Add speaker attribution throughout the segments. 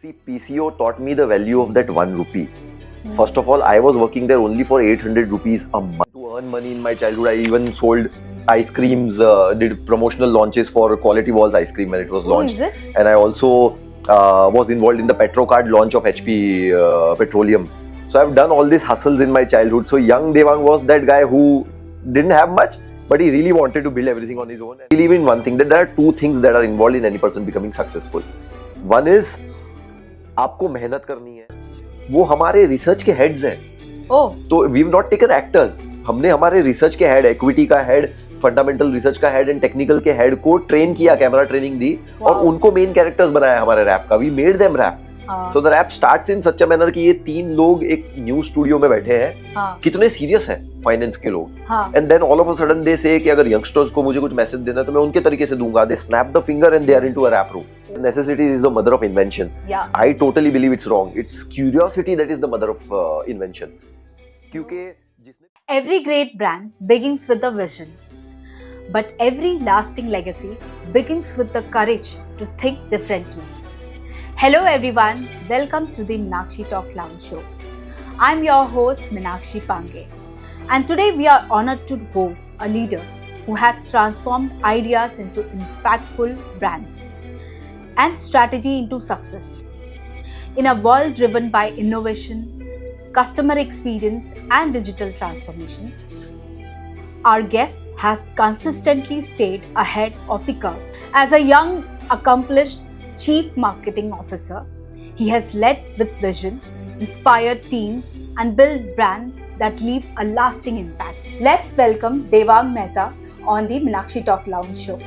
Speaker 1: See, PCO taught me the value of that 1 rupee. First of all, I was working there only for 800 rupees a month. To earn money in my childhood, I even sold ice creams, did promotional launches for Quality Walls ice cream when it was launched.
Speaker 2: Is it?
Speaker 1: And I also was involved in the Petrocard launch of HP Petroleum. So I've done all these hustles in my childhood. So young Devang was that guy who didn't have much, but he really wanted to build everything on his own. I believe in one thing, that there are two things that are involved in any person becoming successful. One is आपको मेहनत करनी है. वो हमारे research के heads हैं. तो we have not taken actors. हमने हमारे रिसर्च के हेड, इक्विटी का हेड, फंडामेंटल रिसर्च का हेड एंड टेक्निकल के हेड को ट्रेन किया, कैमरा ट्रेनिंग दी और उनको मेन कैरेक्टर्स बनाया हमारे रैप का. We made them rap. So the rap starts in such a manner कि ये 3 लोग एक न्यू स्टूडियो में बैठे हैं. कितने सीरियस है फाइनेंस के लोग. And then all of a sudden they say कि अगर यंगस्टर्स को मुझे कुछ मैसेज देना है तो मैं उनके तरीके से दूंगा. They snap the finger and they are into a rap room. Necessity is the mother of invention. I totally believe it's wrong. It's curiosity that is the mother of invention. क्योंकि
Speaker 2: Every great brand begins with a vision, but every lasting legacy begins with the courage to think differently. Hello everyone, welcome to the Meenakshi Talk Lounge Show. I'm your host Meenakshi Pange, and today we are honored to host a leader who has transformed ideas into impactful brands and strategy into success. In a world driven by innovation, customer experience, and digital transformations, our guest has consistently stayed ahead of the curve. As a young, accomplished Chief Marketing Officer, he has led with vision, inspired teams, and built brands that leave a lasting impact. Let's welcome Devang Mehta on the Meenakshi Talk Lounge Show.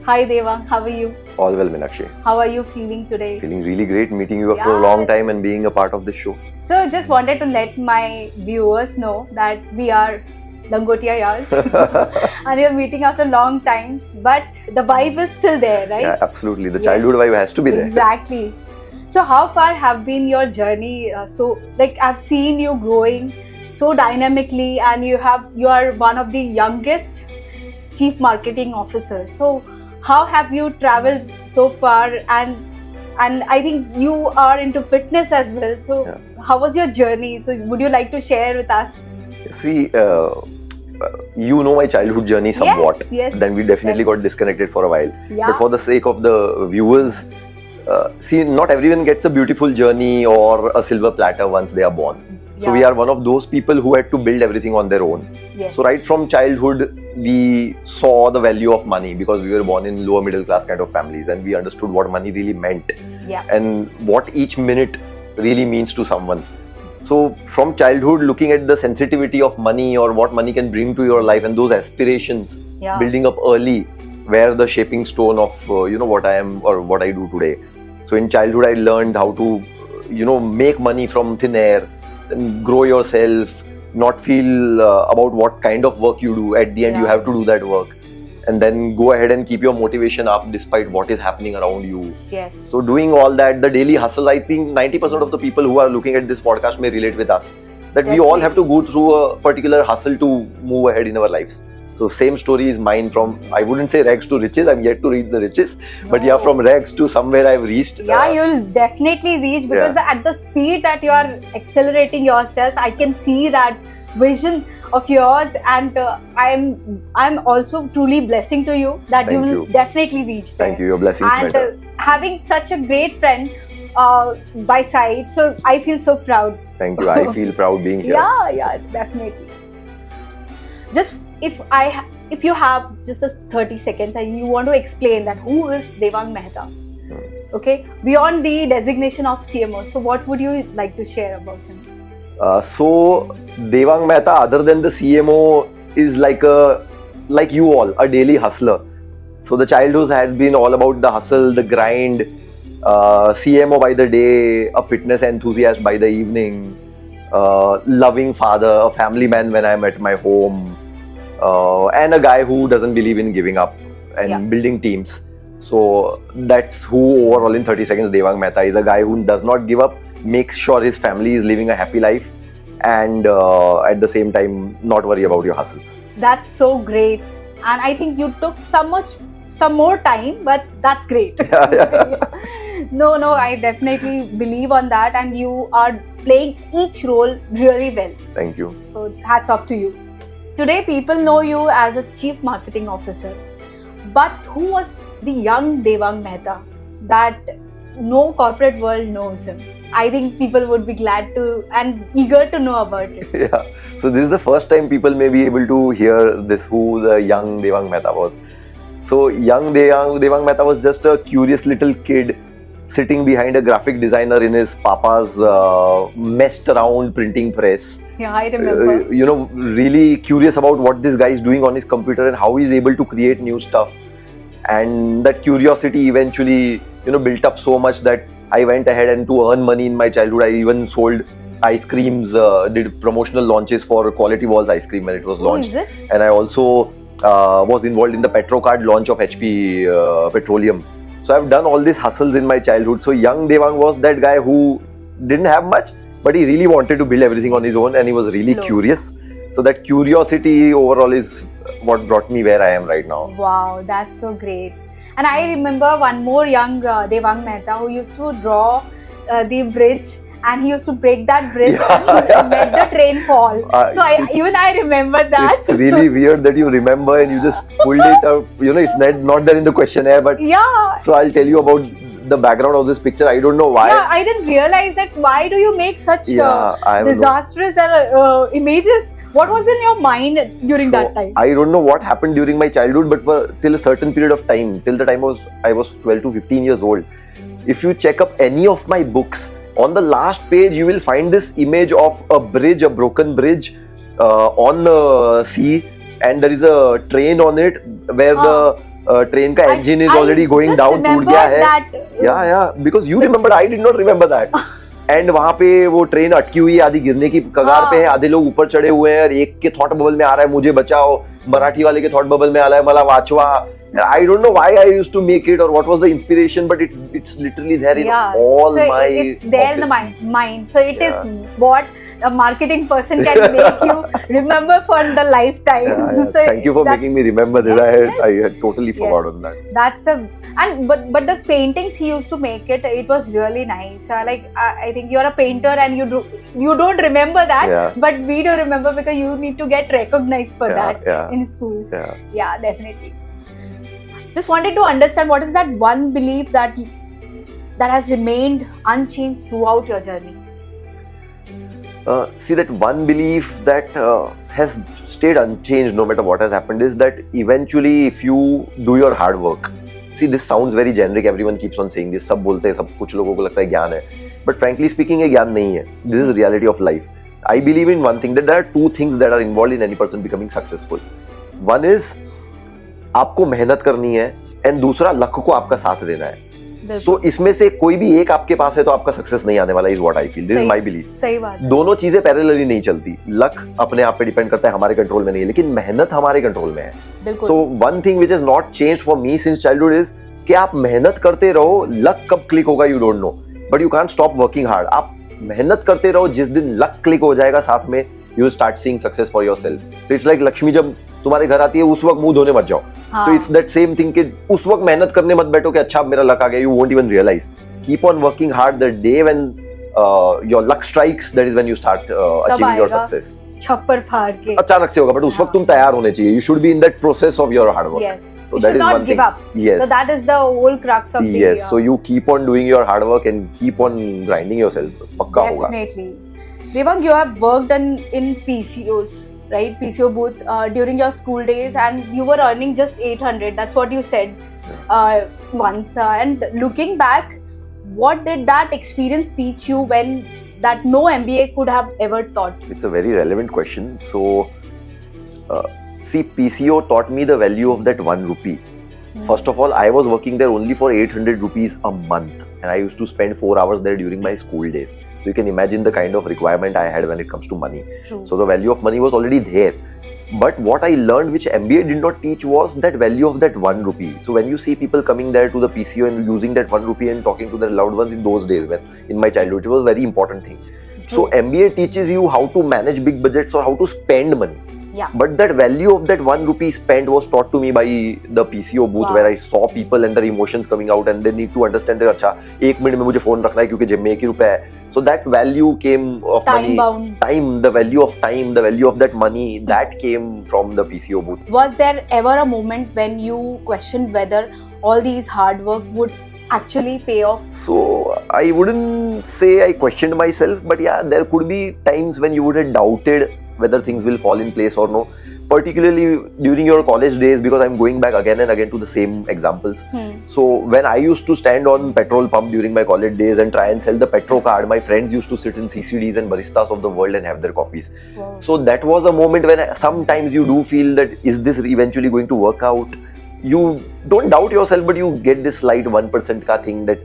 Speaker 2: Hi Devang, how are you?
Speaker 1: all well, Meenakshi.
Speaker 2: How are you feeling today?
Speaker 1: Feeling really great meeting you after a long time and being a part of this show.
Speaker 2: So just wanted to let my viewers know that we are Langotiyas and we are meeting after long times, but the vibe is still there, right?
Speaker 1: Yeah, absolutely. The childhood vibe has to be there.
Speaker 2: Exactly. So how far have been your journey? So like I've seen you growing so dynamically, and you are one of the youngest Chief Marketing Officer. So how have you traveled so far, and I think you are into fitness as well. So how was your journey? So would you like to share with us?
Speaker 1: See, you know my childhood journey somewhat.
Speaker 2: Yes.
Speaker 1: Then we definitely got disconnected for a while.
Speaker 2: Yeah.
Speaker 1: But for the sake of the viewers, see, not everyone gets a beautiful journey or a silver platter once they are born. So we are one of those people who had to build everything on their own.
Speaker 2: Yes.
Speaker 1: So right from childhood, we saw the value of money because we were born in lower middle class kind of families, and we understood what money really meant and what each minute really means to someone. So from childhood, looking at the sensitivity of money or what money can bring to your life and those aspirations building up early were the shaping stone of what I am or what I do today. So in childhood, I learned how to make money from thin air, and grow yourself, not feel about what kind of work you do. At the end, you have to do that work, and then go ahead and keep your motivation up despite what is happening around you.
Speaker 2: Yes.
Speaker 1: So doing all that, the daily hustle, I think 90% of the people who are looking at this podcast may relate with us. That we all have to go through a particular hustle to move ahead in our lives. So same story is mine from, I wouldn't say rags to riches, I'm yet to reach the riches, but from rags to somewhere I've reached.
Speaker 2: Yeah, you'll definitely reach, because at the speed that you are accelerating yourself, I can see that vision of yours, and I'm also truly blessing to you that you will definitely reach there.
Speaker 1: Thank you, your blessings matter.
Speaker 2: Having such a great friend by side, so I feel so proud.
Speaker 1: Thank you, I feel proud being here.
Speaker 2: Yeah, definitely. Just if you have just 30 seconds and you want to explain that who is Devang Mehta, okay, beyond the designation of CMO, so what would you like to share about him?
Speaker 1: So Devang Mehta, other than the CMO, is like you all, a daily hustler. So the childhood has been all about the hustle, the grind, CMO by the day, a fitness enthusiast by the evening, loving father, a family man when I'm at my home, and a guy who doesn't believe in giving up and building teams. So that's who overall in 30 seconds Devang Mehta is. A guy who does not give up, makes sure his family is living a happy life, and at the same time not worry about your hustles.
Speaker 2: That's so great, and I think you took some more time, but that's great. No, I definitely believe on that, and you are playing each role really well.
Speaker 1: Thank you.
Speaker 2: So hats off to you. Today, people know you as a chief marketing officer, but who was the young Devang Mehta that no corporate world knows him? I think people would be glad to and eager to know about it.
Speaker 1: Yeah. So this is the first time people may be able to hear this, who the young Devang Mehta was. So young Devang Mehta was just a curious little kid sitting behind a graphic designer in his papa's messed around printing press.
Speaker 2: Yeah, I remember.
Speaker 1: Really curious about what this guy is doing on his computer and how he's able to create new stuff. And that curiosity eventually, built up so much that I went ahead and to earn money in my childhood, I even sold ice creams, did promotional launches for Quality Walls ice cream when it was
Speaker 2: Who
Speaker 1: launched.
Speaker 2: is it?
Speaker 1: And I also was involved in the Petrocard launch of HP Petroleum. So I've done all these hustles in my childhood. So young Devang was that guy who didn't have much, but he really wanted to build everything on his own, and he was really
Speaker 2: Slow.
Speaker 1: curious. So that curiosity overall is what brought me where I am right now.
Speaker 2: Wow, that's so great. And I remember one more young Devang Mehta who used to draw the bridge, and he used to break that bridge and let the train fall. So I remember that.
Speaker 1: It's really weird that you remember and you just pulled it out. It's not there in the questionnaire, but
Speaker 2: Yeah.
Speaker 1: so I'll tell you about the background of this picture. I don't know why.
Speaker 2: Yeah, I didn't realize that. Why do you make such
Speaker 1: I don't know.
Speaker 2: disastrous images? What was in your mind during that time?
Speaker 1: I don't know what happened during my childhood, but till a certain period of time, till the time I was 12 to 15 years old. If you check up any of my books, on the last page you will find this image of a bridge, a broken bridge on the sea, and there is a train on it where the train ka engine is already going down. टूट गया है.
Speaker 2: That,
Speaker 1: Yeah, because you remember, I did not remember that. And वहां पे वो train अटकी हुई है, आधी गिरने की कगार पे है, आधे लोग ऊपर चढ़े हुए हैं और एक के थॉट बबल में आ रहा है मुझे बचाओ, मराठी वाले के थॉट बबल में आ रहा है मला वाचवा. I don't know why I used to make it or what was the inspiration, but it's literally there in all
Speaker 2: so
Speaker 1: my
Speaker 2: it's there in the mind. So it is what a marketing person can make you remember for the lifetime. So
Speaker 1: thank you for making me remember this. I had totally forgot on that.
Speaker 2: That's but the paintings he used to make it was really nice. I think you're a painter and you don't remember that, but we do remember because you need to get recognized for that in schools. Yeah, definitely. Just wanted to understand, what is that one belief that has remained unchanged throughout your journey?
Speaker 1: See, that one belief that has stayed unchanged no matter what has happened is that eventually if you do your hard work, see, this sounds very generic, everyone keeps on saying this, सब बोलते हैं, सब कुछ लोगों को लगता है ज्ञान है, but frankly speaking ये ज्ञान नहीं है. This is reality of life. I believe in one thing, that there are two things that are involved in any person becoming successful. One is आपको मेहनत करनी है एंड दूसरा लक को आपका साथ देना है. सो इसमें से कोई भी एक आपके पास है तो आपका सक्सेस नहीं आने वाला. Is what I feel. This is my belief.
Speaker 2: सही बात.
Speaker 1: दोनों चीजें पैरेलली नहीं चलती. लक अपने आप पे डिपेंड करता है, हमारे कंट्रोल में नहीं है, लेकिन मेहनत हमारे कंट्रोल में है. So one thing which has not changed for me since childhood is कि आप मेहनत करते रहो. लक कब क्लिक होगा you don't know, but you can't stop working hard. आप मेहनत करते रहो, जिस दिन लक क्लिक हो जाएगा साथ में, you will start seeing success for yourself. So it's like Lakshmi जब तुम्हारे घर आती है उस वक्त मुंह धोने मत जाओ. तो इट्स दैट सेम थिंग कि उस वक्त मेहनत करने मत बैठो कि अच्छा मेरा लक आ गया. You won't even realise. Keep on working hard. The day when your luck strikes, that is when you start achieving your success.
Speaker 2: छप्पर फाड़ के
Speaker 1: अचानक से होगा, बट उस वक्त तुम तैयार होने चाहिए. You should be in that process of your hard work.
Speaker 2: Yes.
Speaker 1: So
Speaker 2: you
Speaker 1: that
Speaker 2: should
Speaker 1: is
Speaker 2: not
Speaker 1: one
Speaker 2: give
Speaker 1: thing.
Speaker 2: up.
Speaker 1: Yes.
Speaker 2: So that is the whole crux of the
Speaker 1: Yes. So you keep on doing your hard work and keep on grinding yourself. पक्का होगा.
Speaker 2: Definitely. Devang, you have worked in PCOs, right? PCO booth during your school days, and you were earning just 800. That's what you said once. And looking back, what did that experience teach you when that no MBA could have ever taught?
Speaker 1: It's a very relevant question. So, see, PCO taught me the value of that 1 rupee. First of all, I was working there only for 800 rupees a month, and I used to spend 4 hours there during my school days. So you can imagine the kind of requirement I had when it comes to money.
Speaker 2: True.
Speaker 1: So the value of money was already there. But what I learned, which MBA did not teach, was that value of that 1 rupee. So when you see people coming there to the PCO and using that 1 rupee and talking to their loved ones in those days, when in my childhood, it was a very important thing. So MBA teaches you how to manage big budgets or how to spend money.
Speaker 2: Yeah.
Speaker 1: But that value of that 1 rupee spent was taught to me by the PCO booth,
Speaker 2: Wow.
Speaker 1: where I saw people and their emotions coming out, and they need to understand that अच्छा 1 minute में मुझे phone रखना है क्योंकि जेब में 1 ही रुपया है. So that value came of
Speaker 2: Time
Speaker 1: money.
Speaker 2: bound.
Speaker 1: Time, the value of time, the value of that money, that came from the PCO booth.
Speaker 2: Was there ever a moment when you questioned whether all these hard work would actually pay off?
Speaker 1: So I wouldn't say I questioned myself, but yeah, there could be times when you would have doubted whether things will fall in place or no. Particularly during your college days, because I'm going back again and again to the same examples. So when I used to stand on petrol pump during my college days and try and sell the Petro card, my friends used to sit in CCDs and baristas of the world and have their coffees.
Speaker 2: Wow.
Speaker 1: So that was a moment when sometimes you do feel that is this eventually going to work out? You don't doubt yourself, but you get this slight 1% का thing that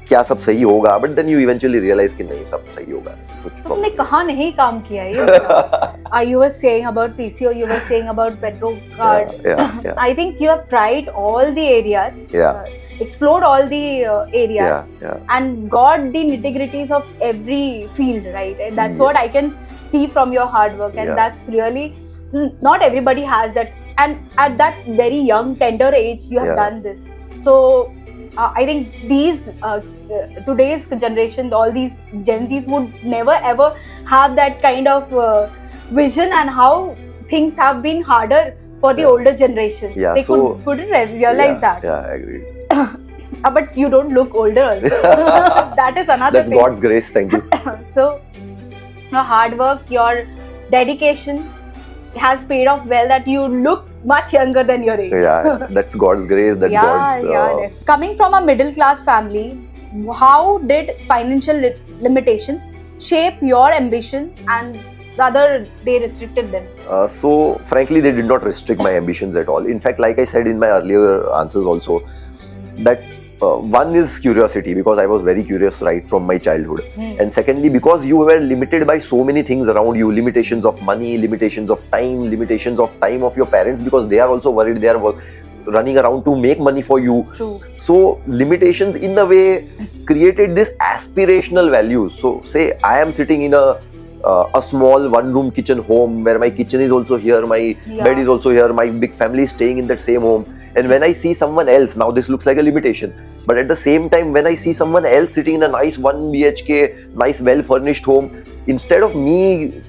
Speaker 1: क्या सब सही होगा, but then you eventually realize कि नहीं सब सही होगा. कुछ
Speaker 2: तुमने कहाँ नहीं काम किया ये? You were saying about PCO, you were saying about Petro card.
Speaker 1: Yeah.
Speaker 2: I think you have tried all the areas.
Speaker 1: Yeah.
Speaker 2: Explored all the areas.
Speaker 1: Yeah.
Speaker 2: And got the nitty-gritties of every field, right? And that's what I can see from your hard work, and that's really not everybody has that. And at that very young, tender age, you have done this. So I think these today's generation, all these Gen Zs would never ever have that kind of vision, and how things have been harder for the older generation.
Speaker 1: Yeah,
Speaker 2: they couldn't realize that.
Speaker 1: Yeah, I agree.
Speaker 2: But you don't look older also. That is another
Speaker 1: That's
Speaker 2: thing.
Speaker 1: God's grace, thank you.
Speaker 2: So your hard work, your dedication has paid off well, that you look much younger than your age.
Speaker 1: Yeah, that's God's grace, that's God's...
Speaker 2: Coming from a middle class family, how did financial limitations shape your ambition, and rather they restricted them?
Speaker 1: So frankly, they did not restrict my ambitions at all. In fact, like I said in my earlier answers also, that one is curiosity, because I was very curious right from my childhood. And secondly, because you were limited by so many things around you, limitations of money, limitations of time of your parents, because they are also worried, they are running around to make money for you.
Speaker 2: True.
Speaker 1: So limitations in a way created this aspirational values. So say I am sitting in a small one-room kitchen home where my kitchen is also here, my bed is also here, my big family is staying in that same home. And when I see someone else, now this looks like a limitation, but at the same time, when I see someone else sitting in a nice 1 BHK, nice well-furnished home, instead of me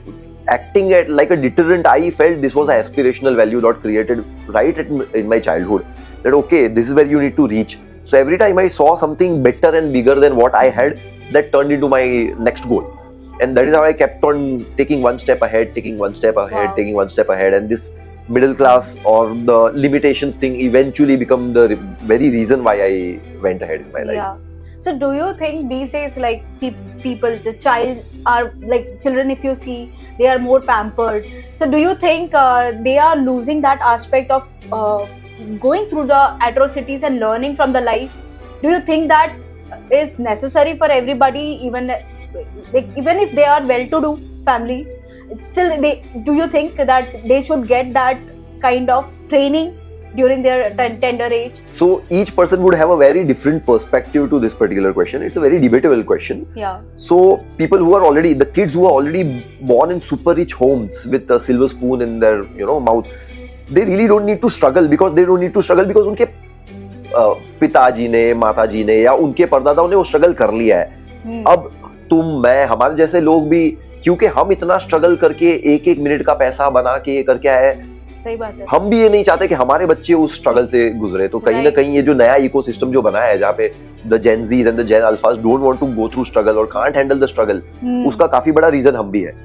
Speaker 1: acting like a deterrent, I felt this was an aspirational value not created right in my childhood. That okay, this is where you need to reach. So every time I saw something better and bigger than what I had, that turned into my next goal. And that is how I kept on taking one step ahead, taking one step ahead, and this middle class or the limitations thing eventually become the very reason why I went ahead in my life.
Speaker 2: Yeah. So do you think these days, like people, the child are like children, if you see, they are more pampered. So do you think they are losing that aspect of going through the atrocities and learning from the life? Do you think that is necessary for everybody, even if they are well-to-do family? Still, do you think that they should get that kind of training during their tender age?
Speaker 1: So each person would have a very different perspective to this particular question. It's a very debatable question.
Speaker 2: Yeah.
Speaker 1: So people who are already, the kids who are already born in super rich homes with a silver spoon in their mouth, they really don't need to struggle, because उनके पिताजी ने, माताजी ने या उनके परदादाओं ने वो struggle कर लिया है. अब तुम, मैं, हमारे जैसे लोग भी, क्योंकि हम इतना स्ट्रगल करके एक मिनट का पैसा बना के ये करके आए,
Speaker 2: सही बात है,
Speaker 1: हम भी ये नहीं चाहते कि हमारे बच्चे उस स्ट्रगल से गुजरे. तो कहीं ना कहीं ये जो नया इकोसिस्टम जो बनाया है, जहाँ पे the Gen Zs and the Gen Alphas don't want to go through struggle और कांट हैंडल द स्ट्रगल, उसका काफी बड़ा रीजन हम भी है.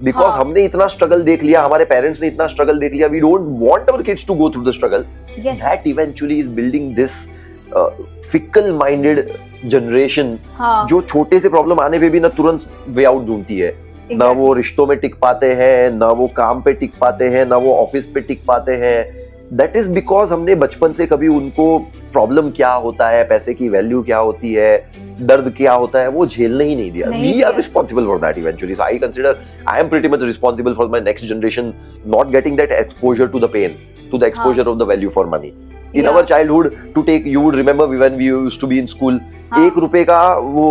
Speaker 1: बिकॉज हमने इतना स्ट्रगल देख लिया, हमारे पेरेंट्स ने इतना स्ट्रगल देख लिया, we don't want our kids to go through the struggle. That eventually is building this fickle minded generation, जो छोटे से प्रॉब्लम आने पे भी ना तुरंत वे आउट ढूंढती है. ना वो रिश्तों में टिक पाते हैं, ना वो काम पे टिक पाते हैं, ना वो ऑफिस पे टिक पाते हैं. दैट इज बिकॉज हमने बचपन से कभी उनको प्रॉब्लम क्या होता है, पैसे की वैल्यू क्या होती है, दर्द क्या होता है, वो झेलने ही नहीं दिया. We are responsible for that eventually. So I consider I am pretty much responsible for my next generation not getting that exposure to the pain, to the exposure of the value for money. In our childhood, to take, you would remember when we used to be in school, 1 रुपए का वो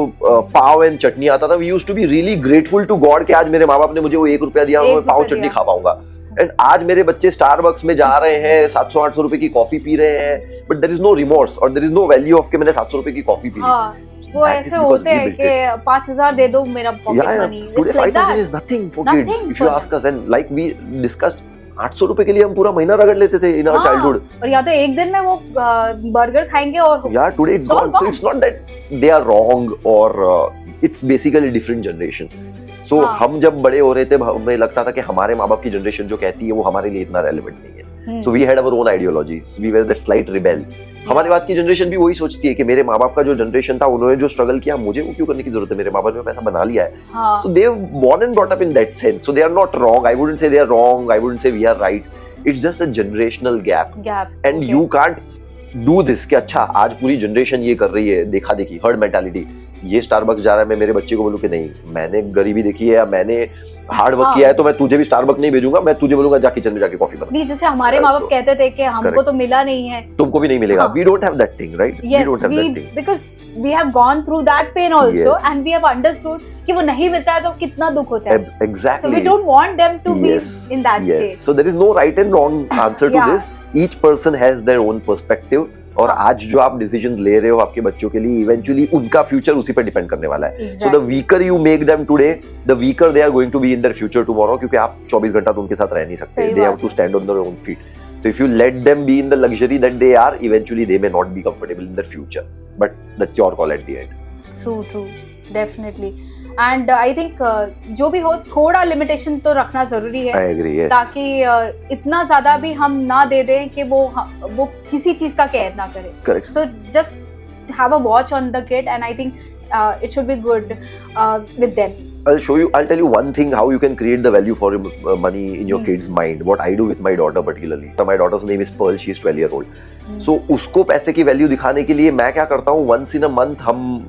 Speaker 1: पाव and चटनी आता था. We used to be really grateful to God कि आज मेरे माँ बाप ने मुझे वो 1 रुपया दिया, मैं पाव चटनी खा पाऊंगा. एंड आज मेरे बच्चे स्टारबक्स में जा रहे हैं, 700-800 रुपए की कॉफी पी रहे हैं, but there is no remorse और there is no value of कि मैंने 700 रुपए की कॉफी पी ली।
Speaker 2: हाँ, वो ऐसे होते हैं कि 5,000 दे दो मेरा pocket money.
Speaker 1: Today 5,000 is nothing for kids. If you ask us, and like we discussed, 800 रुपए के लिए हम पूरा महीना रगड़ लेते थे in our childhood.
Speaker 2: और या तो एक दिन में वो बर्गर खाएंगे और
Speaker 1: today it's gone. So it's not that they are wrong or it's basically different generation. So हम जब बड़े हो रहे थे हमें लगता था कि हमारे माँ बाप की जनरेशन जो कहती है वो हमारे लिए इतना रेलेवेंट नहीं है. So we had our own ideologies. We were that slight rebel. हमारे बाद की जनरेशन भी वही सोचती है कि मेरे माँ बाप का जो जनरेशन था उन्होंने जो स्ट्रगल किया मुझे वो क्यों करने की जरूरत है, मेरे माँ बाप ने पैसा बना लिया है. So they were born and brought up in that sense. So they are not wrong. I wouldn't say they are wrong. I wouldn't say we are right. It's just a generational gap. And you can't do this कि अच्छा आज पूरी generation ये कर रही है, देखा देखी, हर्ड मेंटालिटी. ये स्टारबक्स जा रहा है, मैं मेरे बच्चे को बोलूं कि नहीं, मैंने गरीबी देखी है, मैंने हार्ड वर्क किया है, तो मैं तुझे भी स्टारबक्स नहीं भेजूंगा, मैं तुझे बोलूंगा जा किचन में जाके कॉफी बना.
Speaker 2: नहीं, जैसे हमारे माँ बाप कहते थे कि हमको तो मिला नहीं है,
Speaker 1: तुमको भी नहीं मिलेगा. We don't have that thing, right?
Speaker 2: Yes, we don't have that thing because we have gone through that pain also, and we have understood कि वो नहीं मिलता है तो कितना दुख होता है.
Speaker 1: Exactly.
Speaker 2: So we don't want them to be in that state.
Speaker 1: So there is no right and wrong answer to this. Each person has their own perspective. और आज जो आप डिसीजंस ले रहे हो आपके बच्चों के लिए, इवेंचुअली उनका फ्यूचर उसी पर डिपेंड करने वाला है. So the weaker you make them today, the weaker they are going to be in their future tomorrow, क्योंकि आप 24 घंटा तो उनके साथ रह नहीं सकते. They have to stand on their own feet. So if you let them be in the luxury that they are, eventually they may not be comfortable in their future, but that's your call at the end.
Speaker 2: True, definitely. And I think जो भी हो थोड़ा limitation तो रखना जरूरी है.
Speaker 1: I agree, yes.
Speaker 2: ताकि इतना ज्यादा भी हम ना दे दें कि वो किसी चीज का केयर ना करे.
Speaker 1: Correct.
Speaker 2: So just have a watch on the kid and I think it should be good with them.
Speaker 1: I'll tell you one thing how you can create the value for money in your kid's mind. What I do with my daughter particularly. So my daughter's name is Pearl. She is 12-year-old. So उसको पैसे की value दिखाने के लिए मैं क्या करता हूँ, once in a month हम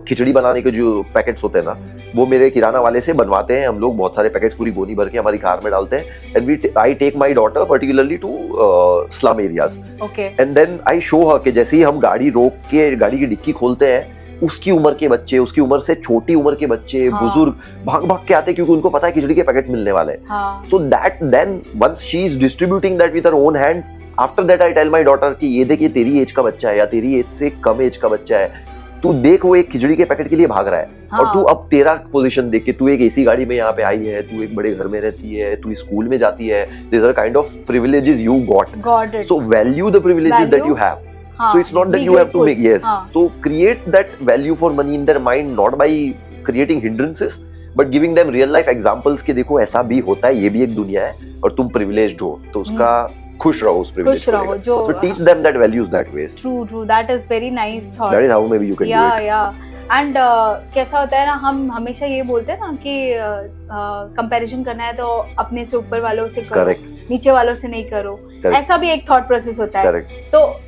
Speaker 1: खिचड़ी बनाने के जो पैकेट्स होते हैं ना, वो मेरे किराना वाले से बनवाते हैं हम लोग. बहुत सारे पैकेट्स पूरी गोनी भर के हमारी कार में डालते हैं. And I take my daughter particularly to slum areas.
Speaker 2: Okay.
Speaker 1: And then I show her कि जैसे ही हम गाड़ी रोक के गाड़ी की डिक्की खोलते हैं, उसकी उम्र के बच्चे, उसकी उम्र से छोटी उम्र के बच्चे, बुजुर्ग भाग भाग के आते हैं क्योंकि उनको पता है खिचड़ी के पैकेट मिलने वाले हैं. So that then once she is distributing that with her own hands, after that I tell my daughter कि ये देख, ये तेरी एज का बच्चा है या तेरी एज से कम एज का बच्चा है, तू देख वो एक खिचड़ी के पैकेट के लिए भाग रहा है. और तू अब तेरा पोजीशन देख के, तू एक एसी गाड़ी में यहाँ पे आई है, तू एक बड़े घर में रहती है, तू स्कूल में जाती है. These are kind of privileges you got. So value the privileges that you have. So it's not that you have to make, so create that value for money in their mind, not by creating hindrances but giving them real life examples कि देखो ऐसा भी होता है, ये भी एक दुनिया है और तुम privileged हो, तो उसका खुश रहो, उस privilege को. So teach them that values that way.
Speaker 2: True, that is very nice thought.
Speaker 1: That is how maybe you can do it.
Speaker 2: Yeah. And कैसा होता है ना, हम हमेशा ये बोलते हैं ना कि कंपैरिजन करना है तो अपने से ऊपर वालों से करो. Correct. नीचे वालों से नहीं करो. Correct. ऐसा भी एक थॉट प्रोसेस होता है. Correct. तो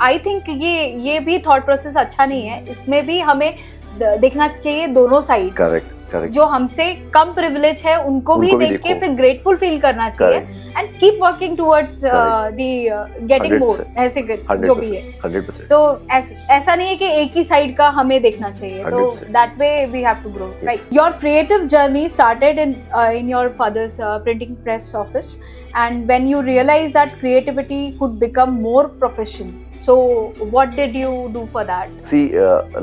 Speaker 2: आई थिंक ये भी थॉट प्रोसेस अच्छा नहीं है. इसमें भी हमें देखना चाहिए दोनों साइड. करेक्ट. जो हमसे कम प्रिविलेज है उनको भी देख के फिर ग्रेटफुल फील करना चाहिए and keep working towards the getting more, ऐसे जो भी है. 100%. तो ऐसा नहीं है कि एक ही साइड का हमें देखना चाहिए. तो that way we have to grow, right. Your creative journey started in your father's printing press office and when you realized that creativity could become more profession, so what did you do for that?
Speaker 1: See,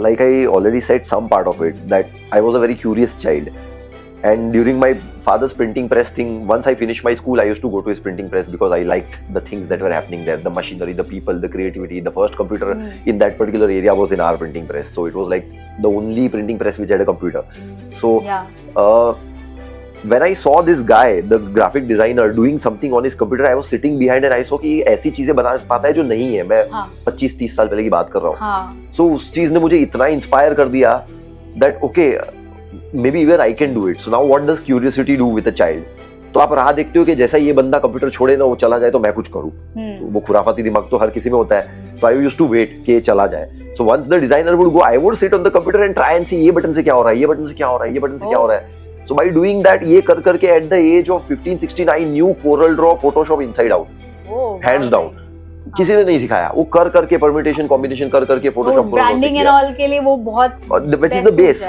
Speaker 1: like I already said some part of it, that I was a very curious child, and during my father's printing press thing, once I finished my school, I used to go to his printing press because I liked the things that were happening there, the machinery, the people, the creativity. The first computer in that particular area was in our printing press, so it was like the only printing press which had a computer. So when I saw this guy, the graphic designer, doing something on his computer, I was sitting behind and I saw कि ऐसी चीजें बना पाता है जो नहीं है. मैं 25-30 साल पहले की बात कर रहा हूँ. So उस चीज ने मुझे इतना इंस्पायर कर दिया that okay, maybe even I can do it. So now what does curiosity do with a child? तो आप राह देखते हो कि जैसा ये बंदा कंप्यूटर छोड़े ना, वो चला जाए तो मैं कुछ करूँ. तो वो खुराफाती दिमाग तो हर किसी में होता है. तो I used to wait कि ये चला जाए. So once the designer would go, I would sit on the computer and try and see ये बटन से क्या हो रहा है, ये बटन से क्या हो रहा है, ये बटन से क्या हो रहा है. So by doing that, ये कर करके at the age of 15-16, I knew Corel Draw, Photoshop inside out, hands down. किसी ने नहीं सिखाया, वो कर करके परम्यूटेशन कॉम्बिनेशन कर करके फोटोशॉप को
Speaker 2: ब्रांडिंग एंड ऑल के लिए वो बहुत
Speaker 1: व्हिच इज द बेस।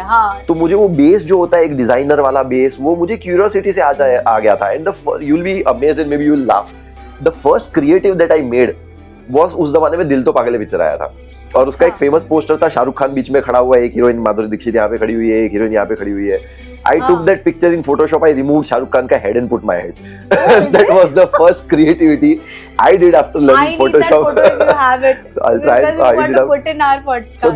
Speaker 1: तो मुझे वो बेस जो होता है एक डिजाइनर वाला बेस, वो मुझे क्यूरियोसिटी से आ गया था। And you will be amazed and may be you will laugh, the first creative that I made was उस जमाने में दिल तो पागल है पिक्चर आया था, और उसका एक फेमस पोस्टर था, शाहरुख खान बीच में खड़ा हुआ है, एक हीरोइन माधुरी दीक्षित यहाँ पे खड़ी हुई है, एक हीरोइन यहाँ पे खड़ी हुई है। I took that picture in Photoshop. I removed Shah Rukh Khan ka head and put my head. That was the first creativity I did after learning Photoshop.
Speaker 2: I need that photo if you have it.
Speaker 1: So I'll try.
Speaker 2: Because we want to put in our podcast.
Speaker 1: So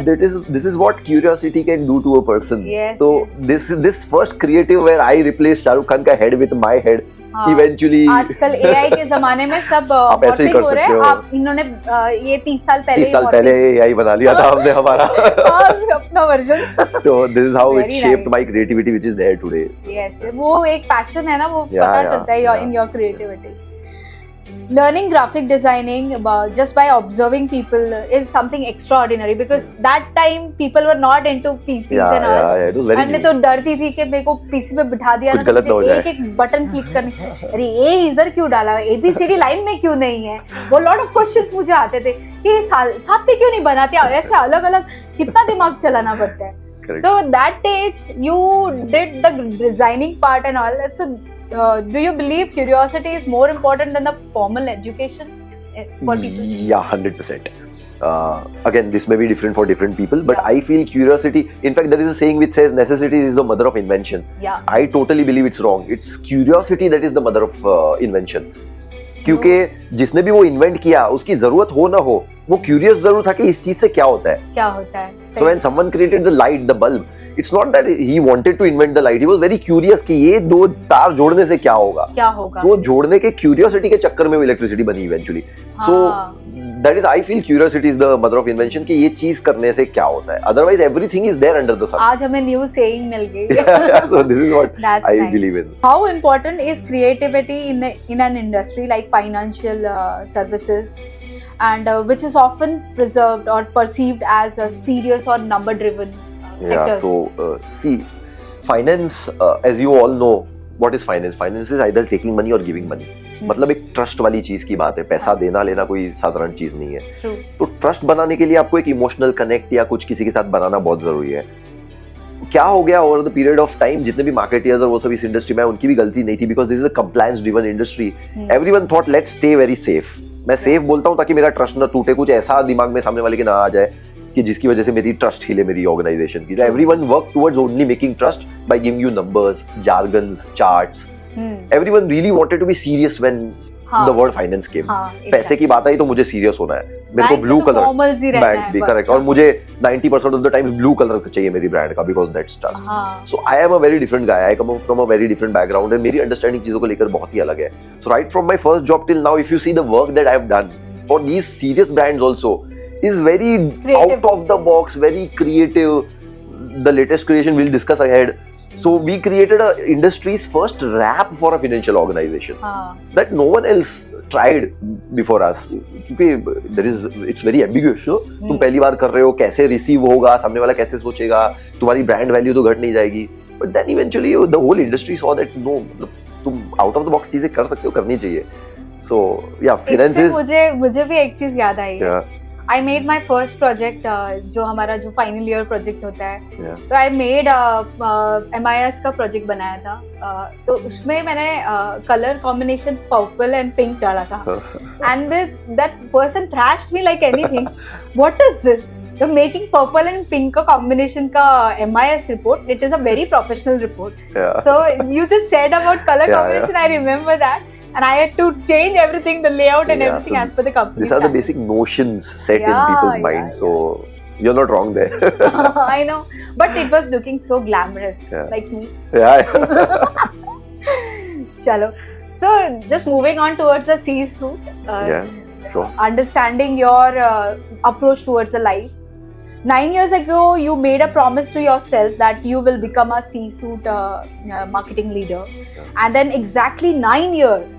Speaker 1: this is what curiosity can do to a person.
Speaker 2: Yes.
Speaker 1: So this first creative where I replaced Shah Rukh Khan ka head with my head.
Speaker 2: हाँ,
Speaker 1: Eventually
Speaker 2: आजकल AI के जमाने में सब
Speaker 1: आप ऐसे ही कर सकते हो।
Speaker 2: आप इन्होंने ये 30 साल पहले
Speaker 1: 30 साल पहले AI बना लिया था हमने हमारा
Speaker 2: अपना वर्जन।
Speaker 1: तो this is how it shaped my creativity which is there today.
Speaker 2: Yes, वो एक पैशन है ना, वो पता चलता है in your creativity. Learning graphic designing just by observing people is something extraordinary because that time people were not into PCs and all.
Speaker 1: Yeah, it was very
Speaker 2: and मैं तो डरती थी कि मेरे को PC पे बिठा दिया ना तो एक एक बटन क्लिक करने, अरे ये इधर क्यों डाला, ABCD लाइन में क्यों नहीं है, वो लॉट ऑफ क्वेश्चंस मुझे आते थे कि साथ पे क्यों नहीं बनाते, ऐसे अलग अलग कितना दिमाग चलाना पड़ता है. So that age you did the designing part and all. So do you believe curiosity is more important than the formal education for people?
Speaker 1: Yeah, 100%. Again, this may be different for different people, but I feel curiosity. In fact, there is a saying which says necessity is the mother of invention.
Speaker 2: Yeah.
Speaker 1: I totally believe it's wrong. It's curiosity that is the mother of invention. क्योंकि जिसने भी वो invent किया उसकी जरूरत हो ना हो, वो क्यूरियस जरूर था कि इस चीज से क्या होता है. So when someone created the light, the bulb, it's not that he wanted to invent the light. He was very curious कि ये दो तार जोड़ने से क्या होगा. So जोड़ने के क्यूरियोसिटी के चक्कर में वो इलेक्ट्रिसिटी बनी eventually. So that is, I feel curiosity is the mother of invention कि ये चीज करने से क्या होता है. Otherwise everything is there under the sun.
Speaker 2: आज हमें new saying मिल गई.
Speaker 1: So this is what I believe in.
Speaker 2: How important is creativity in an industry like financial services, and which is often preserved or perceived as a serious or number driven sector?
Speaker 1: Yeah, so see, finance, as you all know, what is finance? Finance is either taking money or giving money. मतलब एक trust वाली चीज की बात है, पैसा देना लेना कोई साधारण चीज नहीं है. तो ट्रस्ट बनाने के लिए आपको एक इमोशनल कनेक्ट या कुछ किसी के साथ बनाना बहुत जरूरी है. क्या हो गया over the period of time, जितने भी मार्केटियर्स और वो सब इस इंडस्ट्री में, उनकी भी गलती नहीं थी, because this is a compliance driven industry. Everyone thought let's stay very safe. मैं सेफ बोलता हूँ ताकि मेरा ट्रस्ट ना टूटे, कुछ ऐसा दिमाग में सामने वाले के ना आ जाए कि जिसकी वजह से मेरी ट्रस्ट हिले मेरी ऑर्गेनाइजेशन की. Everyone work towards only making trust by giving you numbers, jargons, charts. Everyone really wanted to be serious when the word finance came. पैसे की बात आई तो मुझे सीरियस होना है, मेरे को ब्लू कलर बैंक्स भी करेक्ट, और मुझे 90% of the times blue colour चाहिए मेरी ब्रांड का, because that's trust. So I am a very different guy, I come from a very different background, and मेरी अंडरस्टैंडिंग चीजों को लेकर बहुत ही अलग है. So right from my first job till now, if you see the work that I have done for these serious brands also is very creative. Out of the box, very creative. The latest creation we'll discuss ahead. So we created a industry's first wrap for a financial organization so that no one else tried before us. क्योंकि it's very ambiguous. तुम पहली बार कर रहे हो, कैसे receive होगा, सामने वाला कैसे सोचेगा, तुम्हारी ब्रांड वैल्यू तो घट नहीं जाएगी. But then eventually the whole industry saw that no, तुम out of the box चीजें कर सकते हो, करनी चाहिए. So yeah, finances.
Speaker 2: मुझे भी एक चीज याद आई. I made my first project, जो हमारा जो फाइनल ईयर प्रोजेक्ट होता है, तो I made MIS का प्रोजेक्ट बनाया था. तो उसमें मैंने colour combination purple and pink डाला था, and that person thrashed me like anything. What is this? You're making purple and pink का combination का MIS report. It is a very professional report. So you just said about color combination. I remember that. And I had to change everything, the layout and everything, so as per the company.
Speaker 1: These are the basic notions set in people's mind. So you're not wrong there.
Speaker 2: I know, but it was looking so glamorous, like me. Chalo. So just moving on towards the C-suite. Understanding your approach towards the life. 9 years ago, you made a promise to yourself that you will become a C-suite marketing leader, and then exactly 9 years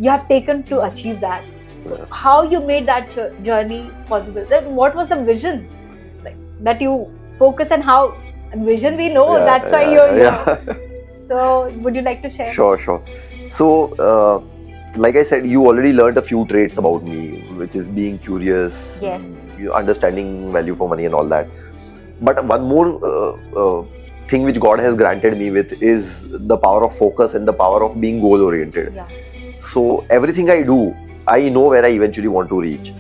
Speaker 2: you have taken to achieve that. So how you made that journey possible? Then what was the vision that you focus on? How vision we know, that's why you're here. So would you like to share?
Speaker 1: Sure. So like I said, you already learned a few traits about me, which is being curious,
Speaker 2: Yes.
Speaker 1: understanding value for money and all that. But one more thing which God has granted me with is the power of focus and the power of being goal oriented.
Speaker 2: Yeah.
Speaker 1: So everything I do, I know where I eventually want to reach.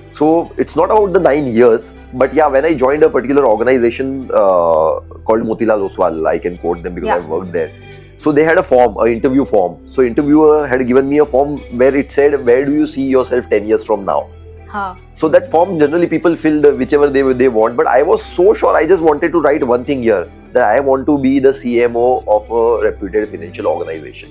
Speaker 1: So it's not about the 9 years, but yeah, when I joined a particular organization called Motilal Oswal, I can quote them because
Speaker 2: Yeah.
Speaker 1: I've worked there. So they had a form, an interview form. So interviewer had given me a form where it said, where do you see yourself 10 years from now?
Speaker 2: Huh.
Speaker 1: So that form generally people fill whichever they want, but I was so sure I just wanted to write one thing here, that I want to be the CMO of a reputed financial organization.